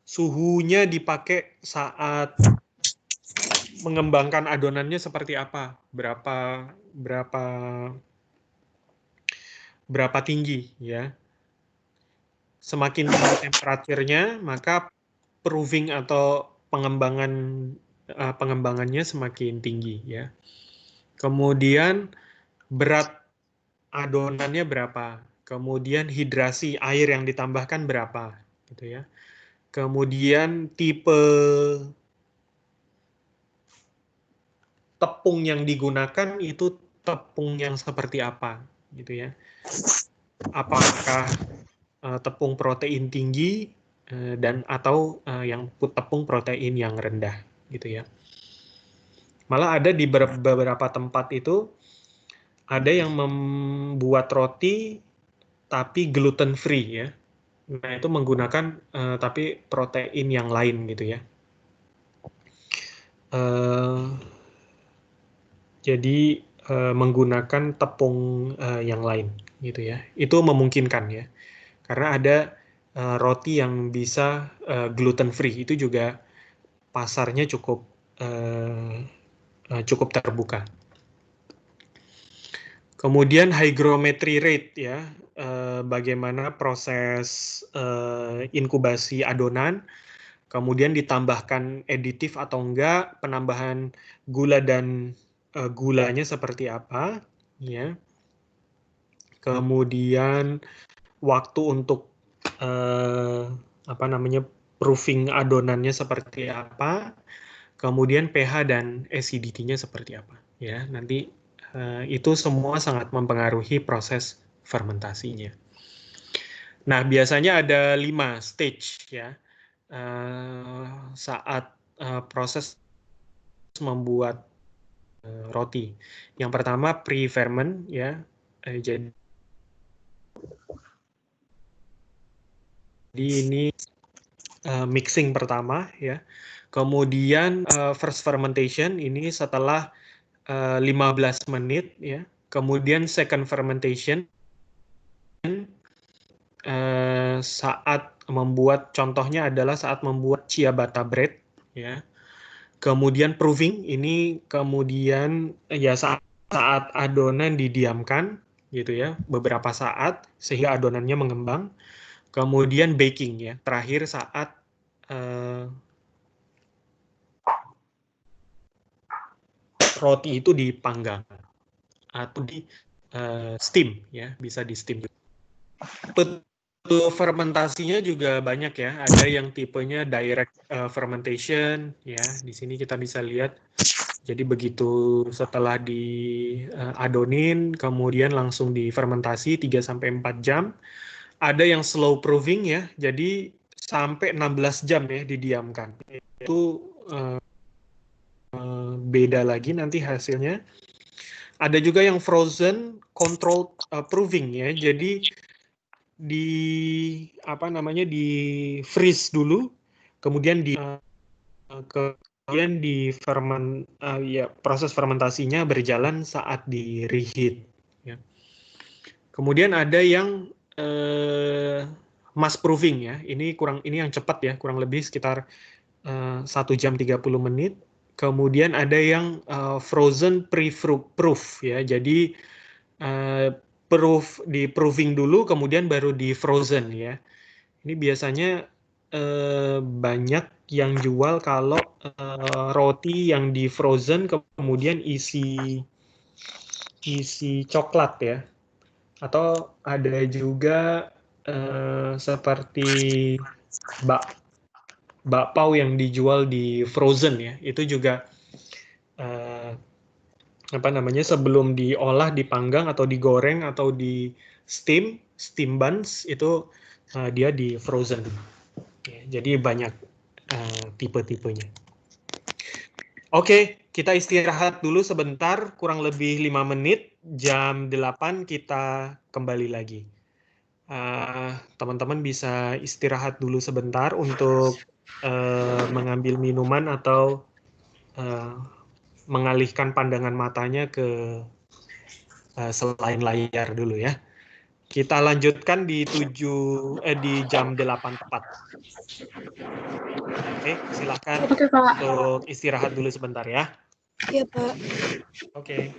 suhunya dipakai saat mengembangkan adonannya seperti apa? Berapa tinggi ya. Semakin tinggi temperaturnya, maka proving atau pengembangan pengembangannya semakin tinggi ya. Kemudian berat adonannya berapa, kemudian hidrasi air yang ditambahkan berapa, gitu ya. Kemudian tipe tepung yang digunakan itu tepung yang seperti apa, gitu ya. Apakah tepung protein tinggi dan atau yang tepung protein yang rendah, gitu ya. Malah ada di beberapa tempat itu ada yang membuat roti tapi gluten free ya. Nah, itu menggunakan tapi protein yang lain gitu ya. Jadi menggunakan tepung yang lain gitu ya. Itu memungkinkan ya. Karena ada roti yang bisa gluten free, itu juga pasarnya cukup terbuka. Kemudian hygrometry rate ya, bagaimana proses inkubasi adonan, kemudian ditambahkan aditif atau enggak, penambahan gula dan gulanya seperti apa, ya. Kemudian waktu untuk proofing adonannya seperti apa, kemudian pH dan acidity-nya seperti apa, ya. Nanti itu semua sangat mempengaruhi proses fermentasinya. Nah, biasanya ada 5 stage ya saat proses membuat roti. Yang pertama pre-ferment ya, jadi ini mixing pertama ya. Kemudian first fermentation ini setelah 15 menit ya. Kemudian second fermentation saat membuat, contohnya adalah saat membuat ciabatta bread ya. Kemudian proving ini kemudian ya saat adonan didiamkan gitu ya beberapa saat sehingga adonannya mengembang. Kemudian baking ya, terakhir saat roti itu dipanggang atau di steam ya, bisa di steam. Betul, fermentasinya juga banyak ya. Ada yang tipenya direct fermentation ya. Di sini kita bisa lihat. Jadi begitu setelah diadonin, kemudian langsung difermentasi 3-4 jam. Ada yang slow proving ya. Jadi sampai 16 jam ya didiamkan. Itu beda lagi nanti hasilnya. Ada juga yang frozen controlled proving ya. Jadi di freeze dulu, kemudian proses fermentasinya berjalan saat di reheat ya. Kemudian ada yang mass proving ya, ini yang cepat ya, kurang lebih sekitar 1 jam 30 menit. Kemudian ada yang frozen pre-proof ya, jadi di proving dulu kemudian baru di frozen ya. Ini biasanya banyak yang jual kalau roti yang di frozen kemudian isi coklat ya. Atau ada juga seperti bakpao yang dijual di frozen ya. Itu juga sebelum diolah, dipanggang atau digoreng atau di steam buns itu dia di frozen. Ya, jadi banyak tipe-tipenya. Oke, kita istirahat dulu sebentar, kurang lebih 5 menit. Jam 8 kita kembali lagi. Teman-teman bisa istirahat dulu sebentar untuk mengambil minuman atau mengalihkan pandangan matanya ke selain layar dulu ya. Kita lanjutkan di jam 8 tepat. Oke, silakan untuk istirahat dulu sebentar ya. Iya, Pak. Oke.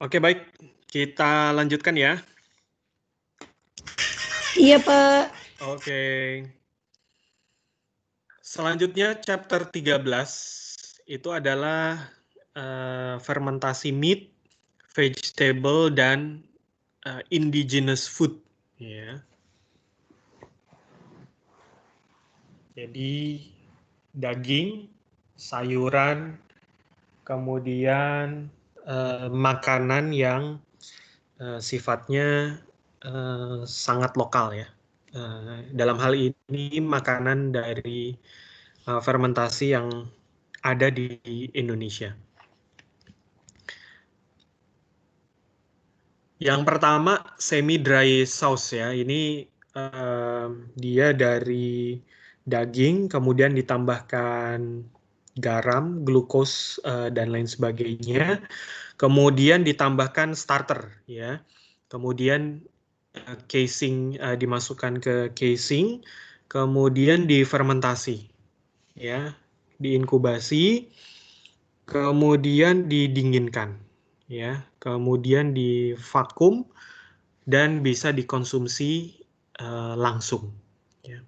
Oke, baik. Kita lanjutkan ya. Iya, Pak. Oke. Selanjutnya chapter 13 itu adalah fermentasi meat, vegetable, dan indigenous food. Ya. Jadi daging, sayuran, kemudian makanan yang sifatnya sangat lokal ya. Dalam hal ini makanan dari fermentasi yang ada di Indonesia. Yang pertama semi dry sauce ya. Ini dia dari daging, kemudian ditambahkan garam, glukos dan lain sebagainya. Kemudian ditambahkan starter ya. Kemudian casing dimasukkan ke casing, kemudian difermentasi ya, diinkubasi, kemudian didinginkan ya, kemudian divakum dan bisa dikonsumsi langsung ya.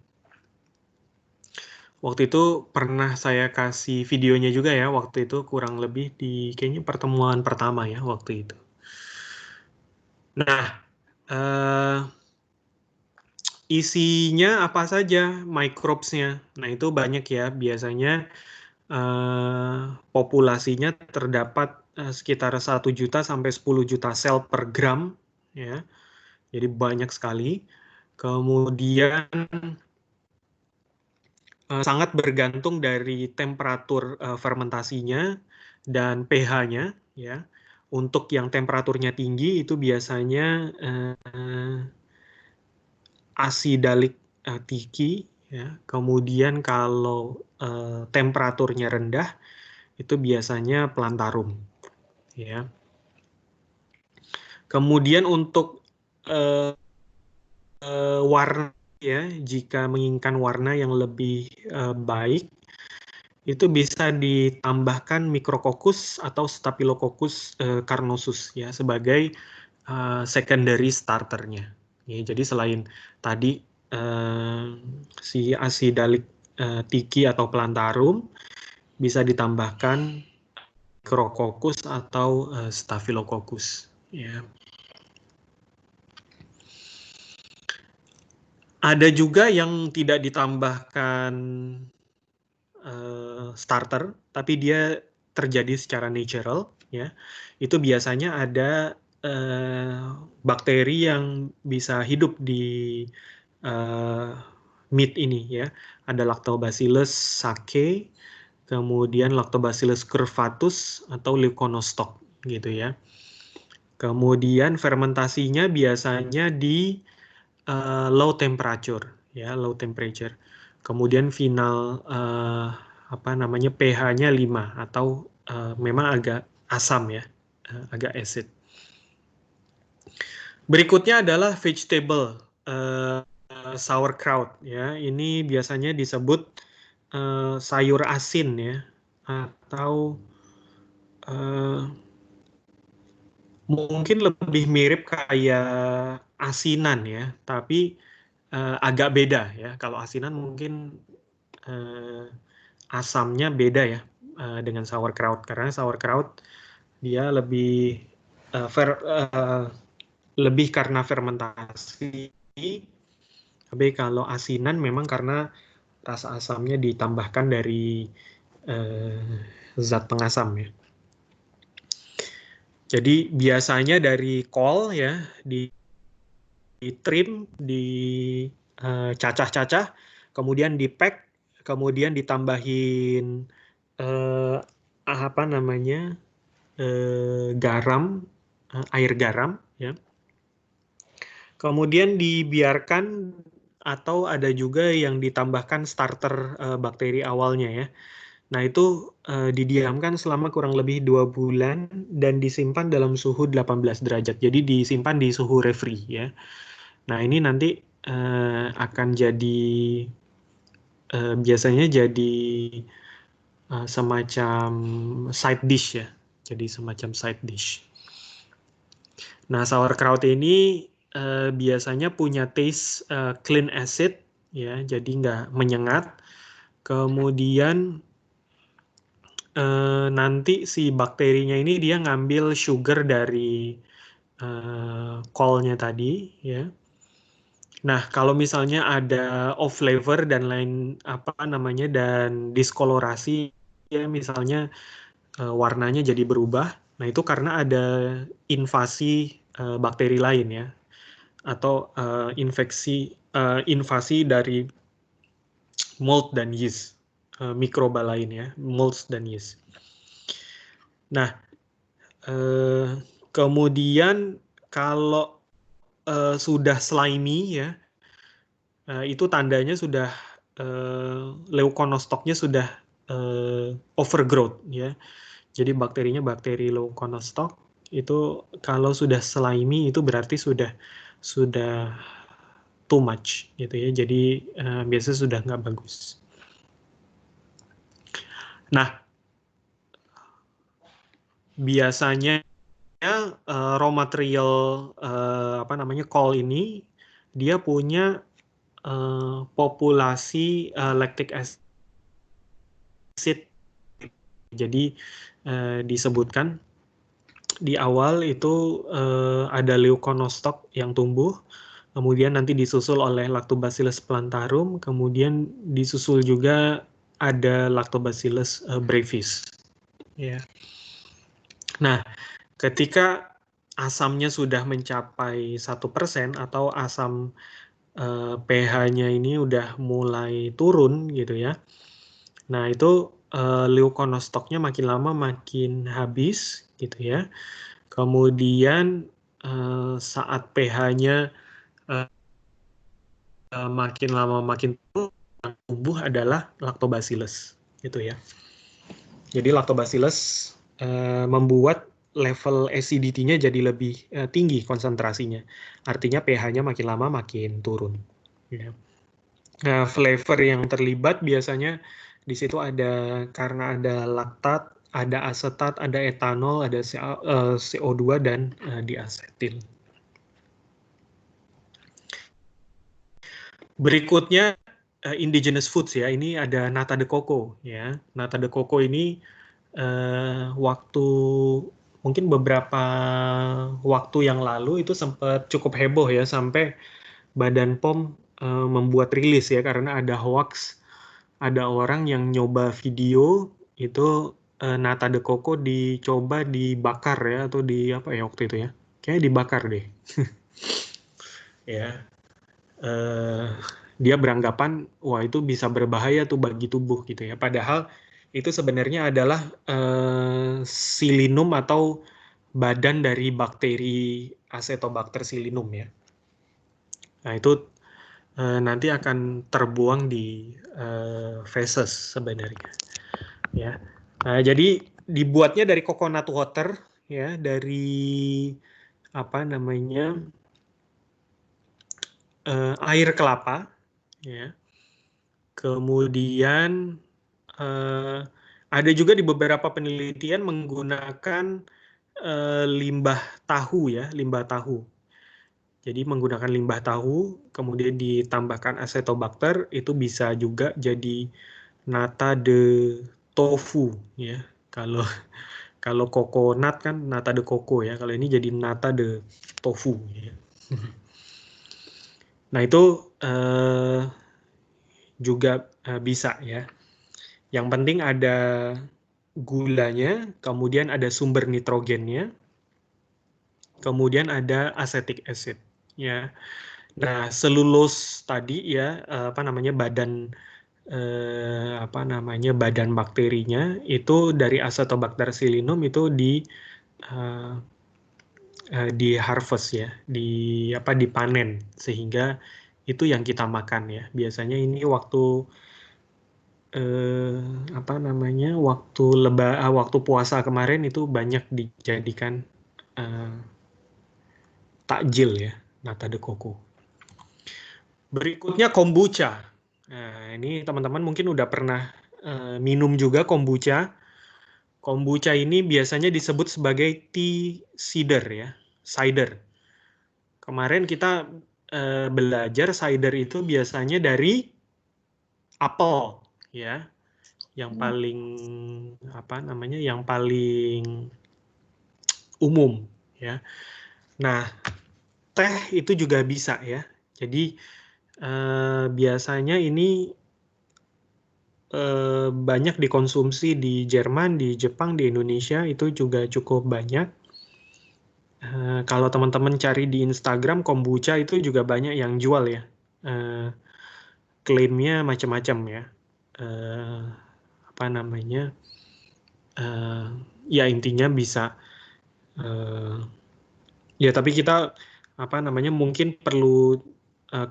Waktu itu pernah saya kasih videonya juga ya, waktu itu kurang lebih di kayaknya pertemuan pertama ya waktu itu. Nah, isinya apa saja microbes-nya. Nah, itu banyak ya, biasanya populasinya terdapat sekitar 1 juta sampai 10 juta sel per gram ya. Jadi banyak sekali. Kemudian sangat bergantung dari temperatur fermentasinya dan pH-nya ya. Untuk yang temperaturnya tinggi itu biasanya asidalik tiki ya. Kemudian kalau temperaturnya rendah itu biasanya plantarum ya. Kemudian untuk warna ya, jika menginginkan warna yang lebih baik itu bisa ditambahkan Micrococcus atau Staphylococcus carnosus ya sebagai secondary starternya. Ya, jadi selain tadi si asidalik tiki atau plantarum bisa ditambahkan Micrococcus atau Staphylococcus ya. Ada juga yang tidak ditambahkan starter, tapi dia terjadi secara natural, ya. Itu biasanya ada bakteri yang bisa hidup di meat ini, ya. Ada Lactobacillus sakei, kemudian Lactobacillus curvatus atau Leuconostoc, gitu ya. Kemudian fermentasinya biasanya di low temperature ya, low temperature. Kemudian final apa namanya pH-nya 5 atau memang agak asam ya, agak acid. Berikutnya adalah vegetable sauerkraut ya. Ini biasanya disebut sayur asin ya, atau mungkin lebih mirip kayak asinan ya, tapi agak beda ya. Kalau asinan mungkin asamnya beda ya dengan sauerkraut, karena sauerkraut dia lebih lebih karena fermentasi, tapi kalau asinan memang karena rasa asamnya ditambahkan dari zat pengasam ya. Jadi biasanya dari kol ya, di trim, dicacah-cacah, kemudian di-pack, kemudian ditambahin apa namanya garam, air garam, ya. Kemudian dibiarkan atau ada juga yang ditambahkan starter bakteri awalnya ya. Nah, itu didiamkan selama kurang lebih 2 bulan dan disimpan dalam suhu 18 derajat. Jadi disimpan di suhu refri ya. Nah, ini nanti akan jadi biasanya jadi semacam side dish ya. Jadi semacam side dish. Nah, sauerkraut ini biasanya punya taste clean acid, ya, jadi nggak menyengat. Kemudian nanti si bakterinya ini dia ngambil sugar dari kolnya tadi, ya. Nah, kalau misalnya ada off flavor dan lain apa namanya dan diskolorasi, ya misalnya warnanya jadi berubah, nah itu karena ada invasi bakteri lain, ya, atau invasi dari mold dan yeast, mikroba lain, ya, molds dan yeast. Nah, kemudian kalau sudah slimy, ya, itu tandanya sudah leukonostoc-nya sudah overgrowth, ya. Jadi bakterinya bakteri leukonostoc, itu kalau sudah slimy itu berarti sudah too much, gitu ya. Jadi biasanya sudah nggak bagus. Nah, biasanya raw material apa namanya kol ini dia punya populasi lactic acid. Jadi disebutkan di awal itu ada leukonostoc yang tumbuh, kemudian nanti disusul oleh Lactobacillus plantarum, kemudian disusul juga ada Lactobacillus brevis. Ya. Nah, ketika asamnya sudah mencapai 1% atau asam pH-nya ini udah mulai turun, gitu ya. Nah, itu leukonostoc-nya makin lama makin habis, gitu ya. Kemudian saat pH-nya makin lama makin tumbuh adalah Lactobacillus, gitu ya. Jadi Lactobacillus membuat level acidity-nya jadi lebih tinggi konsentrasinya. Artinya pH-nya makin lama makin turun. Ya. Nah, flavor yang terlibat biasanya di situ ada karena ada laktat, ada asetat, ada etanol, ada CO2 dan diasetil. Berikutnya indigenous foods, ya. Ini ada nata de coco, ya. Nata de coco ini waktu mungkin beberapa waktu yang lalu itu sempat cukup heboh, ya, sampai Badan POM membuat rilis, ya, karena ada hoax, ada orang yang nyoba video itu nata de coco dicoba dibakar, ya, atau di apa ya waktu itu, ya, kayaknya dibakar deh. Ya, dia beranggapan wah itu bisa berbahaya tuh bagi tubuh, gitu ya. Padahal itu sebenarnya adalah silinum atau badan dari bakteri Acetobacter silinum, ya. Nah, itu nanti akan terbuang di feces sebenarnya, ya. Nah, jadi dibuatnya dari coconut water, ya, dari apa namanya air kelapa, ya. Kemudian ada juga di beberapa penelitian menggunakan limbah tahu, ya, limbah tahu. Jadi menggunakan limbah tahu, kemudian ditambahkan acetobacter, itu bisa juga jadi nata de tofu, ya. Kalau coconut kan nata de coco, ya. Kalau ini jadi nata de tofu, ya. Nah, itu juga bisa, ya. Yang penting ada gulanya, kemudian ada sumber nitrogennya, kemudian ada acetic acid, ya. Nah, selulus tadi, ya, apa namanya badan badan bakterinya itu dari Acetobacter silinum itu di harvest, ya, dipanen, sehingga itu yang kita makan, ya. Biasanya ini waktu waktu puasa kemarin itu banyak dijadikan takjil, ya, nata de coco. Berikutnya kombucha. Nah, ini teman-teman mungkin udah pernah minum juga kombucha. Kombucha ini biasanya disebut sebagai tea cider, ya. cider. Kemarin kita belajar cider itu biasanya dari apel, ya, yang paling apa namanya, yang paling umum, ya. Nah, teh itu juga bisa, ya. Jadi biasanya ini banyak dikonsumsi di Jerman, di Jepang, di Indonesia itu juga cukup banyak. Kalau teman-teman cari di Instagram, kombucha itu juga banyak yang jual, ya. Klaimnya macam-macam, ya. Apa namanya? Ya intinya bisa. Ya tapi kita apa namanya, mungkin perlu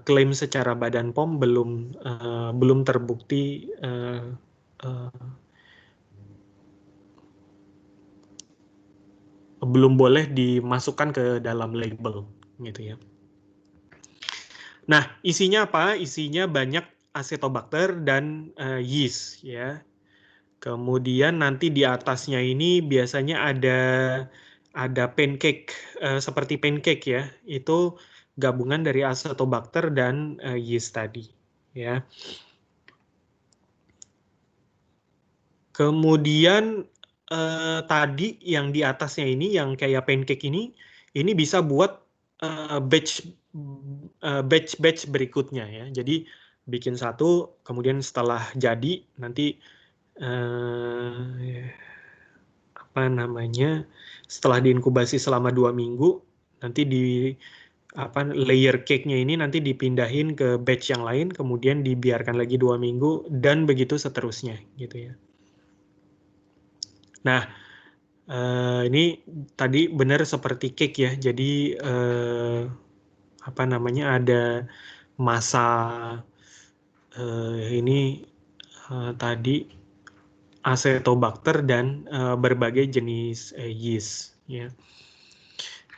klaim secara Badan POM belum terbukti belum boleh dimasukkan ke dalam label, gitu ya. Nah, isinya apa? Isinya banyak Acetobacter dan yeast, ya. Kemudian nanti di atasnya ini biasanya ada pancake, seperti pancake, ya. Itu gabungan dari Acetobacter dan yeast tadi, ya. Kemudian tadi yang di atasnya ini, yang kayak pancake ini bisa buat batch berikutnya, ya. Jadi bikin satu, kemudian setelah jadi nanti apa namanya, setelah diinkubasi selama 2 minggu, nanti di apa layer cake-nya ini nanti dipindahin ke batch yang lain, kemudian dibiarkan lagi 2 minggu dan begitu seterusnya, gitu ya. Nah, ini tadi benar seperti cake, ya. Jadi apa namanya, ada masa ini tadi Acetobacter dan berbagai jenis yeast, ya,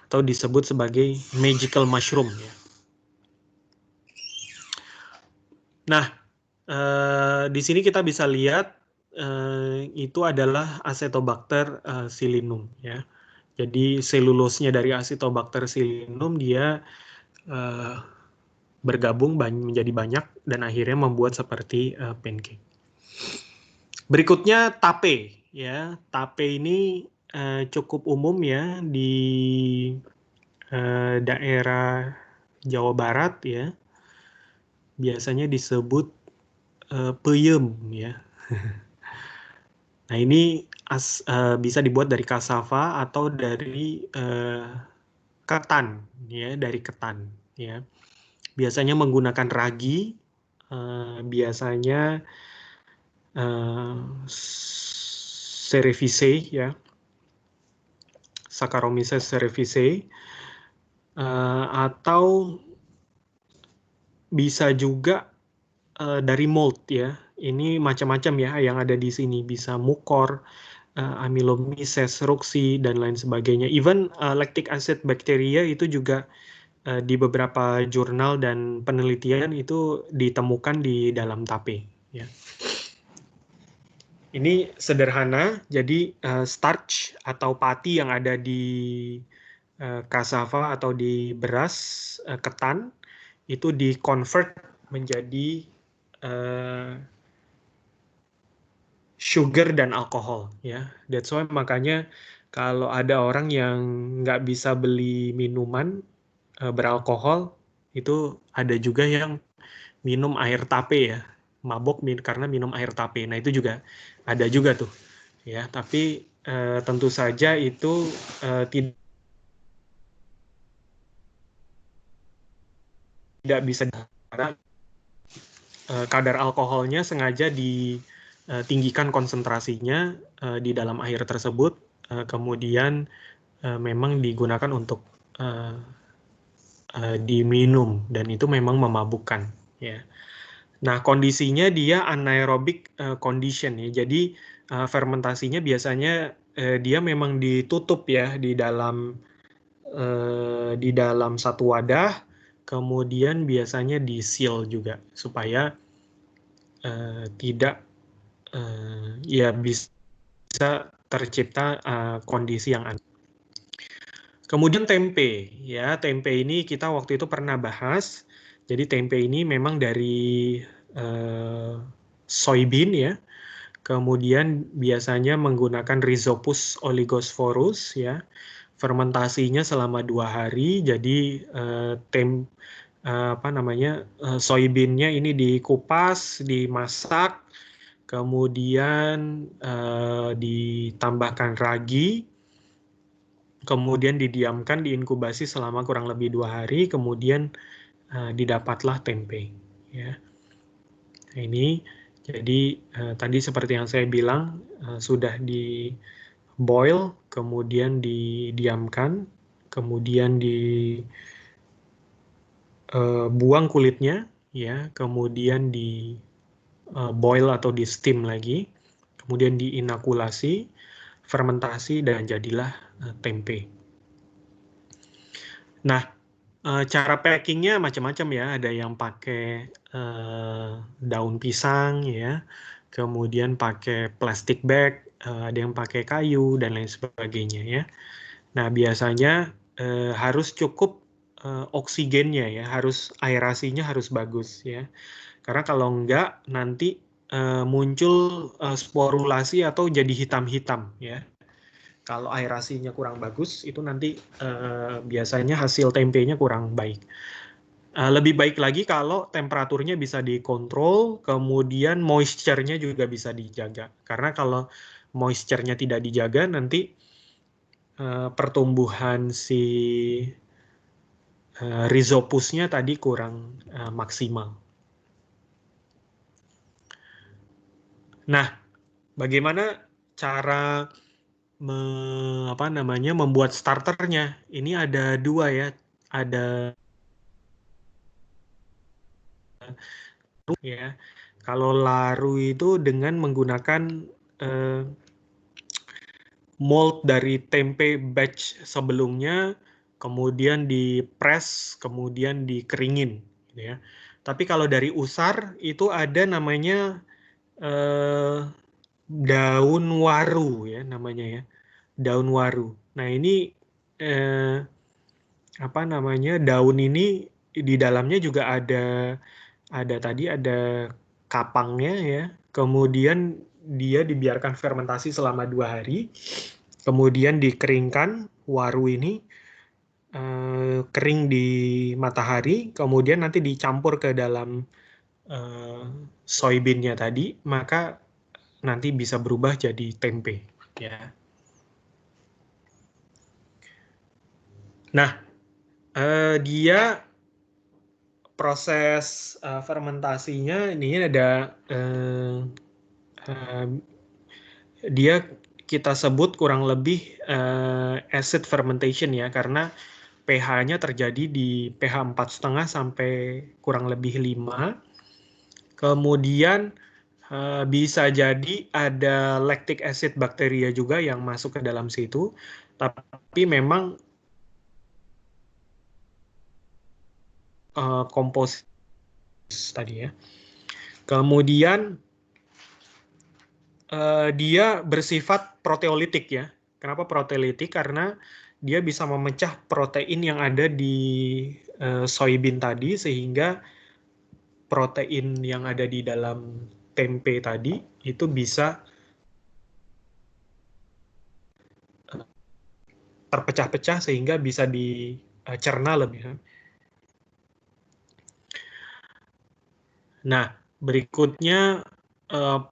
atau disebut sebagai magical mushroom, ya. Nah, di sini kita bisa lihat itu adalah Acetobacter silynum, ya. Jadi selulosnya dari Acetobacter silynum dia bergabung menjadi banyak dan akhirnya membuat seperti pancake. Berikutnya tape, ya. Tape ini cukup umum, ya, di daerah Jawa Barat, ya. Biasanya disebut peyem, ya. Nah, ini bisa dibuat dari cassava atau dari ketan, ya, dari ketan, ya. Biasanya menggunakan ragi, biasanya cerevisiae, ya, Saccharomyces cerevisiae, atau bisa juga dari malt, ya. Ini macam-macam, ya, yang ada di sini. Bisa mukor, Amylomyces ruxi, dan lain sebagainya. Even lactic acid bacteria itu juga di beberapa jurnal dan penelitian itu ditemukan di dalam tape, ya. Ini sederhana, jadi starch atau pati yang ada di cassava atau di beras ketan itu di-convert menjadi sugar dan alkohol, ya. That's why makanya kalau ada orang yang nggak bisa beli minuman beralkohol, itu ada juga yang minum air tape, ya. Mabok karena minum air tape. Nah, itu juga ada juga tuh, ya. Tapi tentu saja itu tidak bisa, karena kadar alkoholnya sengaja ditinggikan konsentrasinya di dalam air tersebut, kemudian memang digunakan untuk diminum, dan itu memang memabukkan, ya. Nah, kondisinya dia anaerobic condition, ya. Jadi fermentasinya biasanya dia memang ditutup, ya, di dalam satu wadah, kemudian biasanya di seal juga supaya tidak ya bisa tercipta kondisi yang aneh. Kemudian tempe, ya tempe ini kita waktu itu pernah bahas. Jadi tempe ini memang dari soybean ya. Kemudian biasanya menggunakan Rhizopus oligosporus ya. Fermentasinya selama 2 hari. Jadi soybeannya ini dikupas, dimasak, kemudian ditambahkan ragi. Kemudian didiamkan, diinkubasi selama kurang lebih 2 hari, kemudian didapatlah tempe. Ya. Nah, ini jadi tadi seperti yang saya bilang sudah di boil, kemudian didiamkan, kemudian dibuang kulitnya, ya, kemudian di boil atau di steam lagi, kemudian diinokulasi, fermentasi, dan jadilah tempe. Nah, cara packingnya macam-macam ya. Ada yang pakai daun pisang ya, kemudian pakai plastic bag, ada yang pakai kayu dan lain sebagainya ya. Nah, biasanya harus cukup oksigennya ya, harus aerasinya harus bagus ya. Karena kalau enggak nanti muncul sporulasi atau jadi hitam-hitam ya. Kalau aerasinya kurang bagus, itu nanti biasanya hasil tempenya kurang baik. Lebih baik lagi kalau temperaturnya bisa dikontrol, kemudian moisture-nya juga bisa dijaga. Karena kalau moisture-nya tidak dijaga, nanti pertumbuhan si rhizopusnya tadi kurang maksimal. Nah, bagaimana cara membuat starternya? Ini ada 2 ya, ada ya. Kalau laru itu dengan menggunakan mold dari tempe batch sebelumnya, kemudian di-press, kemudian dikeringin, gitu ya. Tapi kalau dari usar itu ada namanya daun waru ya namanya ya, daun waru. Nah ini daun ini di dalamnya juga ada tadi ada kapangnya ya, kemudian dia dibiarkan fermentasi selama 2 hari, kemudian dikeringkan waru ini, kering di matahari, kemudian nanti dicampur ke dalam soybean-nya tadi, maka nanti bisa berubah jadi tempe ya. Nah, dia proses fermentasinya ini ada dia kita sebut kurang lebih acid fermentation ya, karena pH-nya terjadi di pH 4,5 sampai kurang lebih 5. Kemudian bisa jadi ada lactic acid bakteria juga yang masuk ke dalam situ, tapi memang komposis tadi ya. Kemudian dia bersifat proteolitik ya. Kenapa proteolitik? Karena dia bisa memecah protein yang ada di soybean tadi, sehingga protein yang ada di dalam tempe tadi itu bisa terpecah-pecah sehingga bisa dicerna lebih. Nah, berikutnya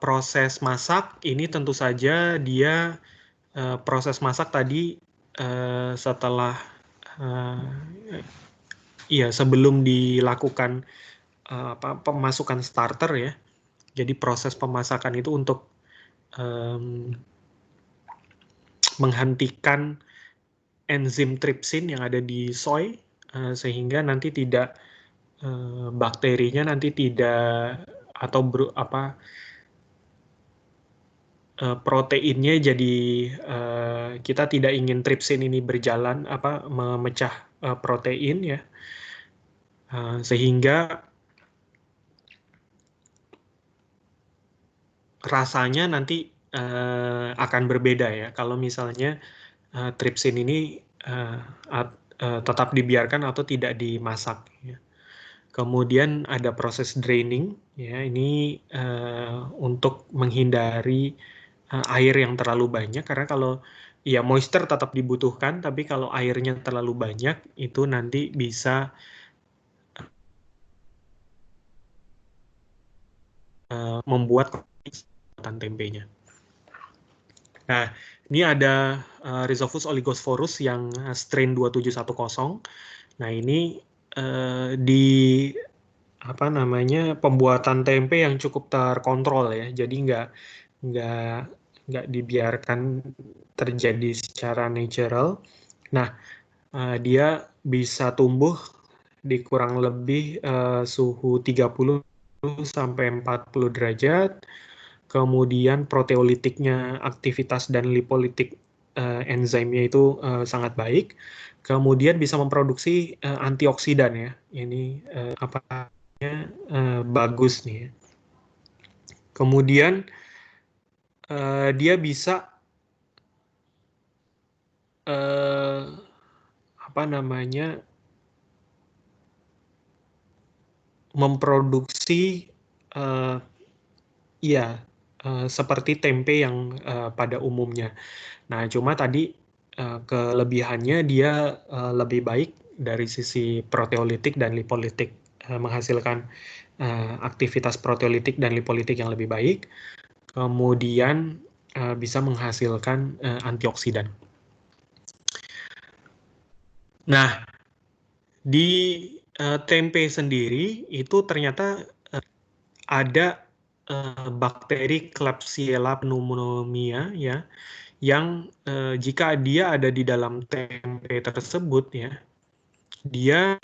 proses masak ini tentu saja dia proses masak tadi setelah sebelum dilakukan pemasukan starter ya. Jadi proses pemasakan itu untuk menghentikan enzim tripsin yang ada di soy sehingga nanti tidak bakterinya nanti tidak atau proteinnya jadi kita tidak ingin tripsin ini berjalan memecah protein ya, sehingga rasanya nanti akan berbeda ya. Kalau misalnya tripsin ini tetap dibiarkan atau tidak dimasak. Ya. Kemudian ada proses draining, ya ini untuk menghindari air yang terlalu banyak, karena kalau ya moisture tetap dibutuhkan, tapi kalau airnya terlalu banyak itu nanti bisa membuat kekuatan tempenya. Nah, ini ada Rhizophus oligosporus yang strain 2710. Nah, ini di apa namanya pembuatan tempe yang cukup terkontrol ya, jadi nggak dibiarkan terjadi secara natural. Nah, dia bisa tumbuh di kurang lebih suhu 30 sampai 40 derajat. Kemudian proteolitiknya, aktivitas dan lipolitik enzimnya itu sangat baik. Kemudian bisa memproduksi antioksidan ya. Ini bagus nih. Kemudian dia bisa memproduksi seperti tempe yang pada umumnya. Nah, cuma tadi kelebihannya dia lebih baik dari sisi proteolitik dan lipolitik, menghasilkan aktivitas proteolitik dan lipolitik yang lebih baik, kemudian bisa menghasilkan antioksidan. Nah, di tempe sendiri itu ternyata ada bakteri Klebsiella pneumoniae ya, yang jika dia ada di dalam tempe tersebut ya, dia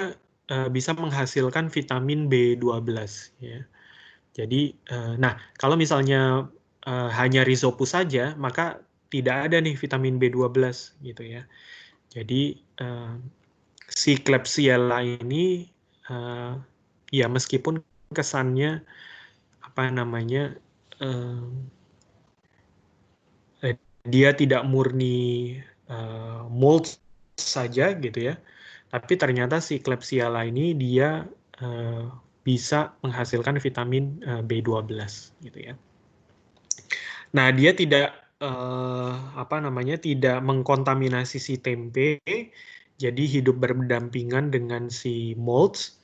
bisa menghasilkan vitamin B12 ya. Jadi nah kalau misalnya hanya Rhizopus saja, maka tidak ada nih vitamin B12 gitu ya. Jadi si Klebsiella ini ya meskipun kesannya dia tidak murni mold saja gitu ya, tapi ternyata si Klebsiella ini dia bisa menghasilkan vitamin B12 gitu ya. Nah, dia tidak tidak mengkontaminasi si tempe, jadi hidup berdampingan dengan si molds.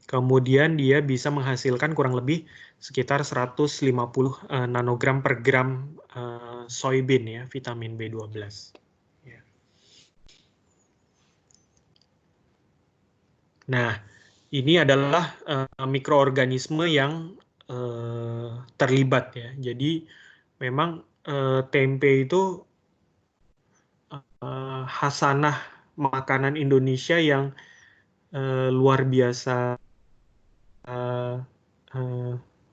Kemudian dia bisa menghasilkan kurang lebih sekitar 150 nanogram per gram soybean ya, vitamin B12. Ya. Nah, ini adalah mikroorganisme yang terlibat ya. Jadi memang tempe itu khasanah makanan Indonesia yang luar biasa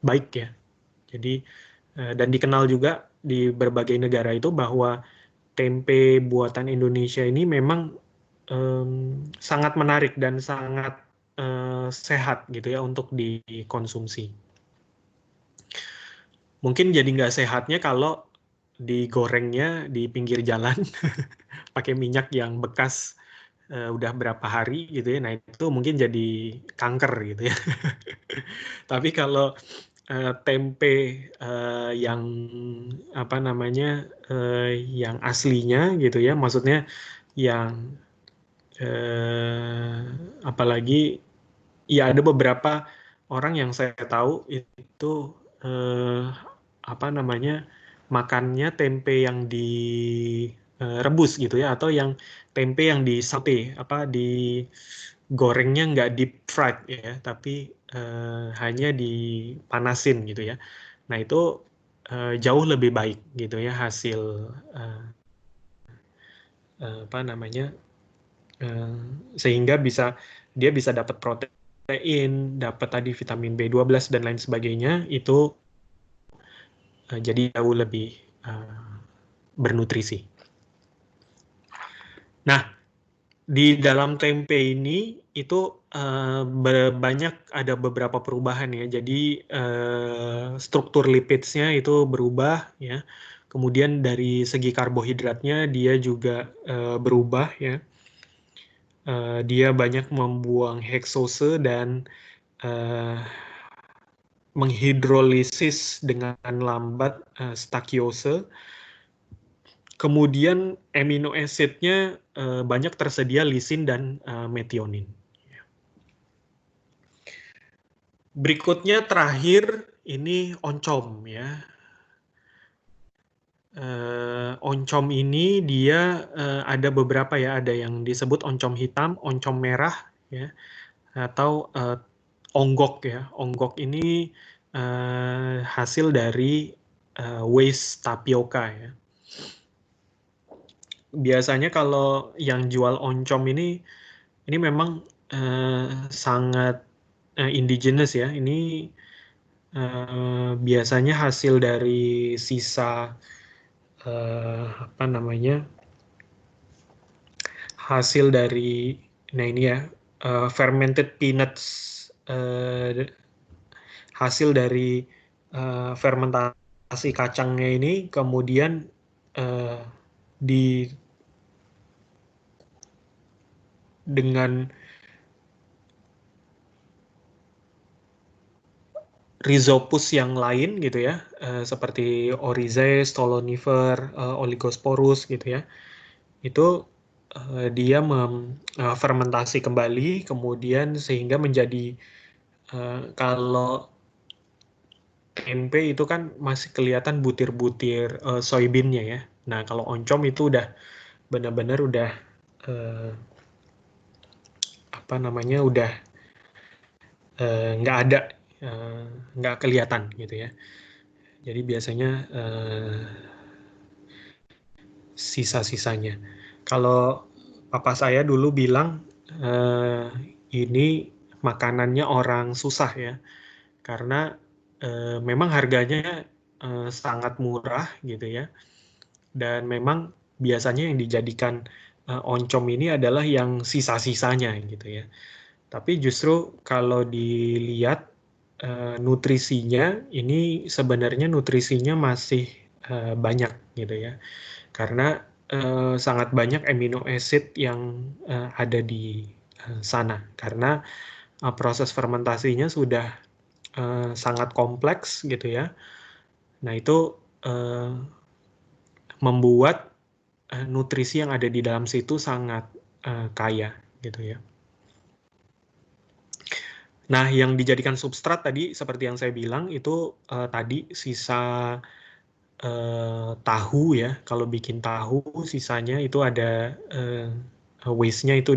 baik ya. Jadi dan dikenal juga di berbagai negara itu bahwa tempe buatan Indonesia ini memang sangat menarik dan sangat sehat gitu ya untuk dikonsumsi. Mungkin jadi nggak sehatnya kalau digorengnya di pinggir jalan pakai minyak yang bekas udah berapa hari gitu ya. Nah itu mungkin jadi kanker gitu ya. Tapi kalau tempe yang yang aslinya gitu ya, maksudnya yang apalagi ya ada beberapa orang yang saya tahu itu makannya tempe yang direbus gitu ya, atau yang tempe yang di saute, digorengnya nggak deep fried ya, tapi hanya dipanasin gitu ya. Nah itu jauh lebih baik gitu ya hasil sehingga dia bisa dapat protein, dapat tadi vitamin B12 dan lain sebagainya, itu jadi jauh lebih bernutrisi. Nah, di dalam tempe ini itu ada beberapa perubahan ya. Jadi struktur lipidsnya itu berubah ya. Kemudian dari segi karbohidratnya dia juga berubah ya. Dia banyak membuang heksose dan menghidrolisis dengan lambat stakiose. Kemudian amino acidnya banyak tersedia lisin dan metionin. Berikutnya terakhir ini oncom ya. Oncom ini dia ada beberapa ya, ada yang disebut oncom hitam, oncom merah ya, atau onggok ya. Onggok ini hasil dari waste tapioka ya. Biasanya kalau yang jual oncom ini memang sangat indigenous ya. Ini biasanya hasil dari sisa apa namanya, hasil dari, nah ini ya, fermented peanuts, hasil dari fermentasi kacangnya ini kemudian di dengan rhizopus yang lain gitu ya, seperti Oryzae, Stolonifer, Oligosporus gitu ya, itu dia fermentasi kembali, kemudian sehingga menjadi kalau tempe itu kan masih kelihatan butir-butir soybeannya ya. Nah kalau oncom itu udah benar-benar udah apa namanya, udah nggak ada, nggak kelihatan gitu ya. Jadi biasanya sisa-sisanya. Kalau papa saya dulu bilang ini makanannya orang susah ya, karena memang harganya sangat murah gitu ya, dan memang biasanya yang dijadikan oncom ini adalah yang sisa-sisanya gitu ya. Tapi justru kalau dilihat nutrisinya, ini sebenarnya nutrisinya masih banyak gitu ya, karena sangat banyak amino acid yang ada di sana, karena proses fermentasinya sudah sangat kompleks gitu ya. Nah itu membuat nutrisi yang ada di dalam situ sangat kaya gitu ya. Nah, yang dijadikan substrat tadi seperti yang saya bilang itu tadi sisa tahu ya. Kalau bikin tahu sisanya itu ada waste-nya itu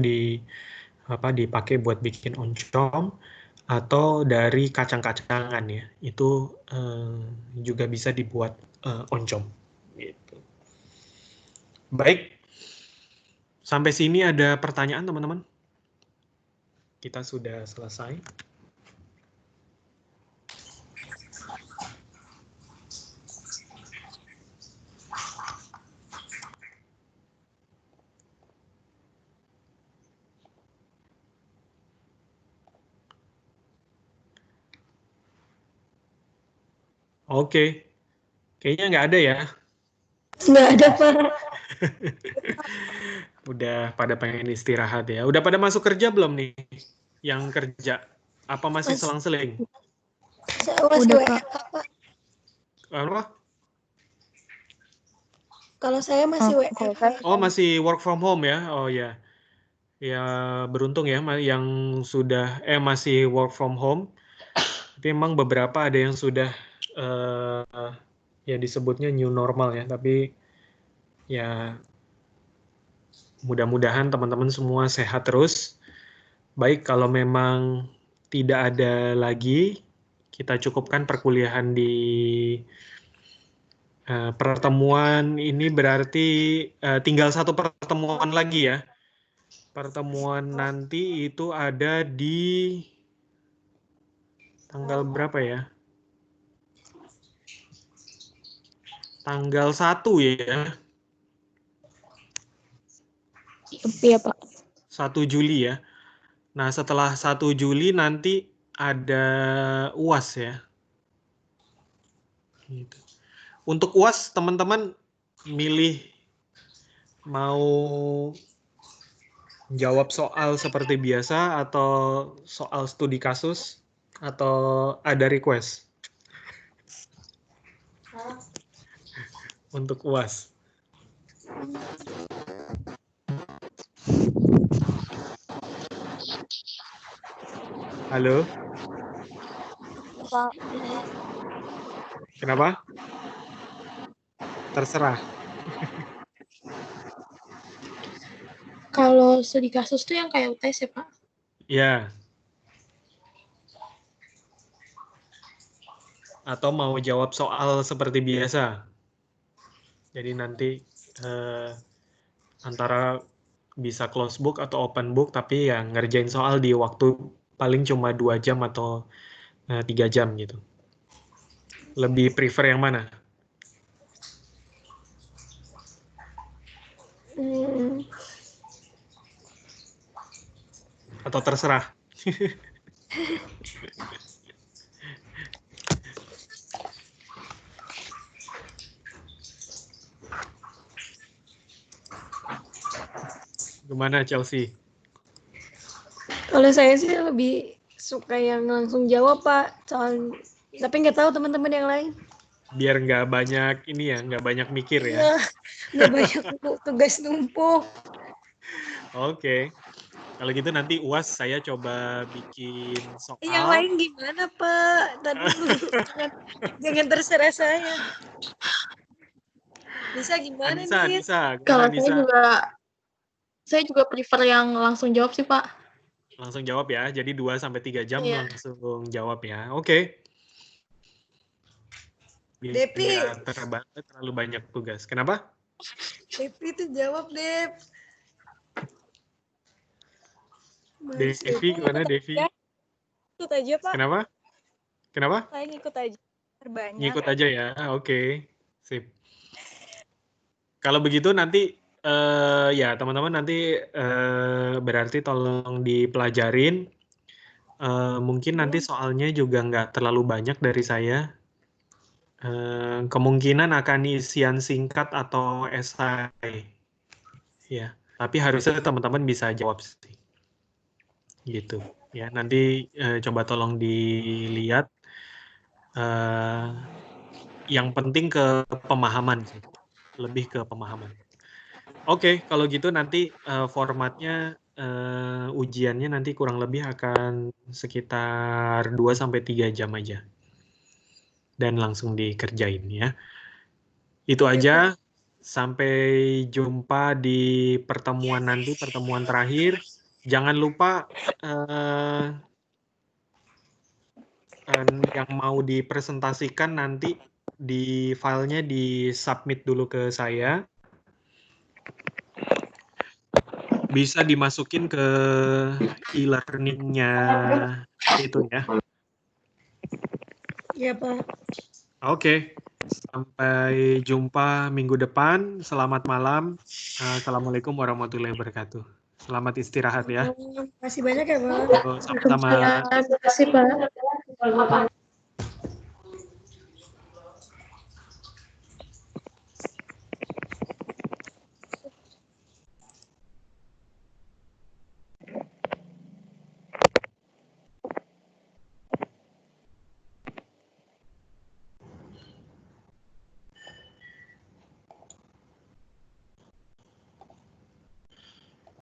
dipakai buat bikin oncom, atau dari kacang-kacangan ya. Itu juga bisa dibuat oncom gitu. Baik. Sampai sini ada pertanyaan teman-teman? Kita sudah selesai. Oke, kayaknya nggak ada ya. Nggak ada, Pak. Udah pada pengen istirahat ya. Udah pada masuk kerja belum nih? Yang kerja? Apa masih selang-seling? Saya masih Udah, WFH, Kak. Pak. Apa? Kalau saya masih Kalau WFH. saya Oh, masih work from home ya? Oh ya. Ya, beruntung ya yang sudah masih work from home. Tapi emang beberapa ada yang sudah ya disebutnya new normal ya. Tapi ya mudah-mudahan teman-teman semua sehat terus. Baik, kalau memang tidak ada lagi, kita cukupkan perkuliahan di pertemuan ini, berarti tinggal satu pertemuan lagi ya. Pertemuan nanti itu ada di tanggal berapa ya? Tanggal 1 ya. iya, Pak. 1 Juli ya. Nah, setelah 1 Juli nanti ada UAS ya. Gitu. Untuk UAS, teman-teman milih mau Jawab soal seperti biasa atau soal studi kasus atau ada request untuk UAS? Halo, Pak. kenapa? Terserah. Kalau studi kasus tuh yang kayak UTS ya, Pak? Ya. Atau mau jawab soal seperti biasa. Jadi nanti antara bisa close book atau open book, tapi ya ngerjain soal di waktu paling cuma 2 jam atau 3 jam gitu. Lebih prefer yang mana? Atau terserah? Gimana Chelsea? Kalau saya sih lebih suka yang langsung jawab, Pak. Tapi nggak tahu teman-teman yang lain. Biar nggak banyak ini ya, nggak banyak mikir ya. Iya, nggak banyak tugas numpuk. Oke. Kalau gitu nanti UAS saya coba bikin soal. Yang lain gimana, Pak? Tadi dulu. jangan terserah saya. Bisa gimana Anissa, nih? Anissa, Kalau gimana saya juga prefer yang langsung jawab sih, Pak. Langsung jawab ya. Jadi 2-3 jam Iya. langsung jawab ya. Oke. Biar Depi. nggak terlalu banyak tugas. Kenapa? Depi tuh jawab, Dep. Devi, gimana Devi? Ikut aja, Pak. Kenapa? Kenapa? Saya ngikut aja. Terbanyak. Ngikut aja ya. Oke. Sip. Kalau begitu nanti ya teman-teman nanti berarti tolong dipelajarin. Mungkin nanti soalnya juga nggak terlalu banyak dari saya. Kemungkinan akan isian singkat atau esai. Ya, tapi harusnya teman-teman bisa jawab sih. Gitu. Ya, nanti coba tolong dilihat. Yang penting ke pemahaman sih. Lebih ke pemahaman. Oke, kalau gitu nanti formatnya ujiannya nanti kurang lebih akan sekitar 2-3 jam aja. Dan langsung dikerjain ya. Itu aja. Sampai jumpa di pertemuan nanti, pertemuan terakhir. Jangan lupa yang mau dipresentasikan nanti di filenya di-submit dulu ke saya. Bisa dimasukin ke e-learning-nya itu ya. Iya, Pak. Oke. Sampai jumpa minggu depan. Selamat malam. Assalamualaikum warahmatullahi wabarakatuh. Selamat istirahat ya. Terima kasih banyak ya, Pak. Sama-sama. Terima kasih, Pak.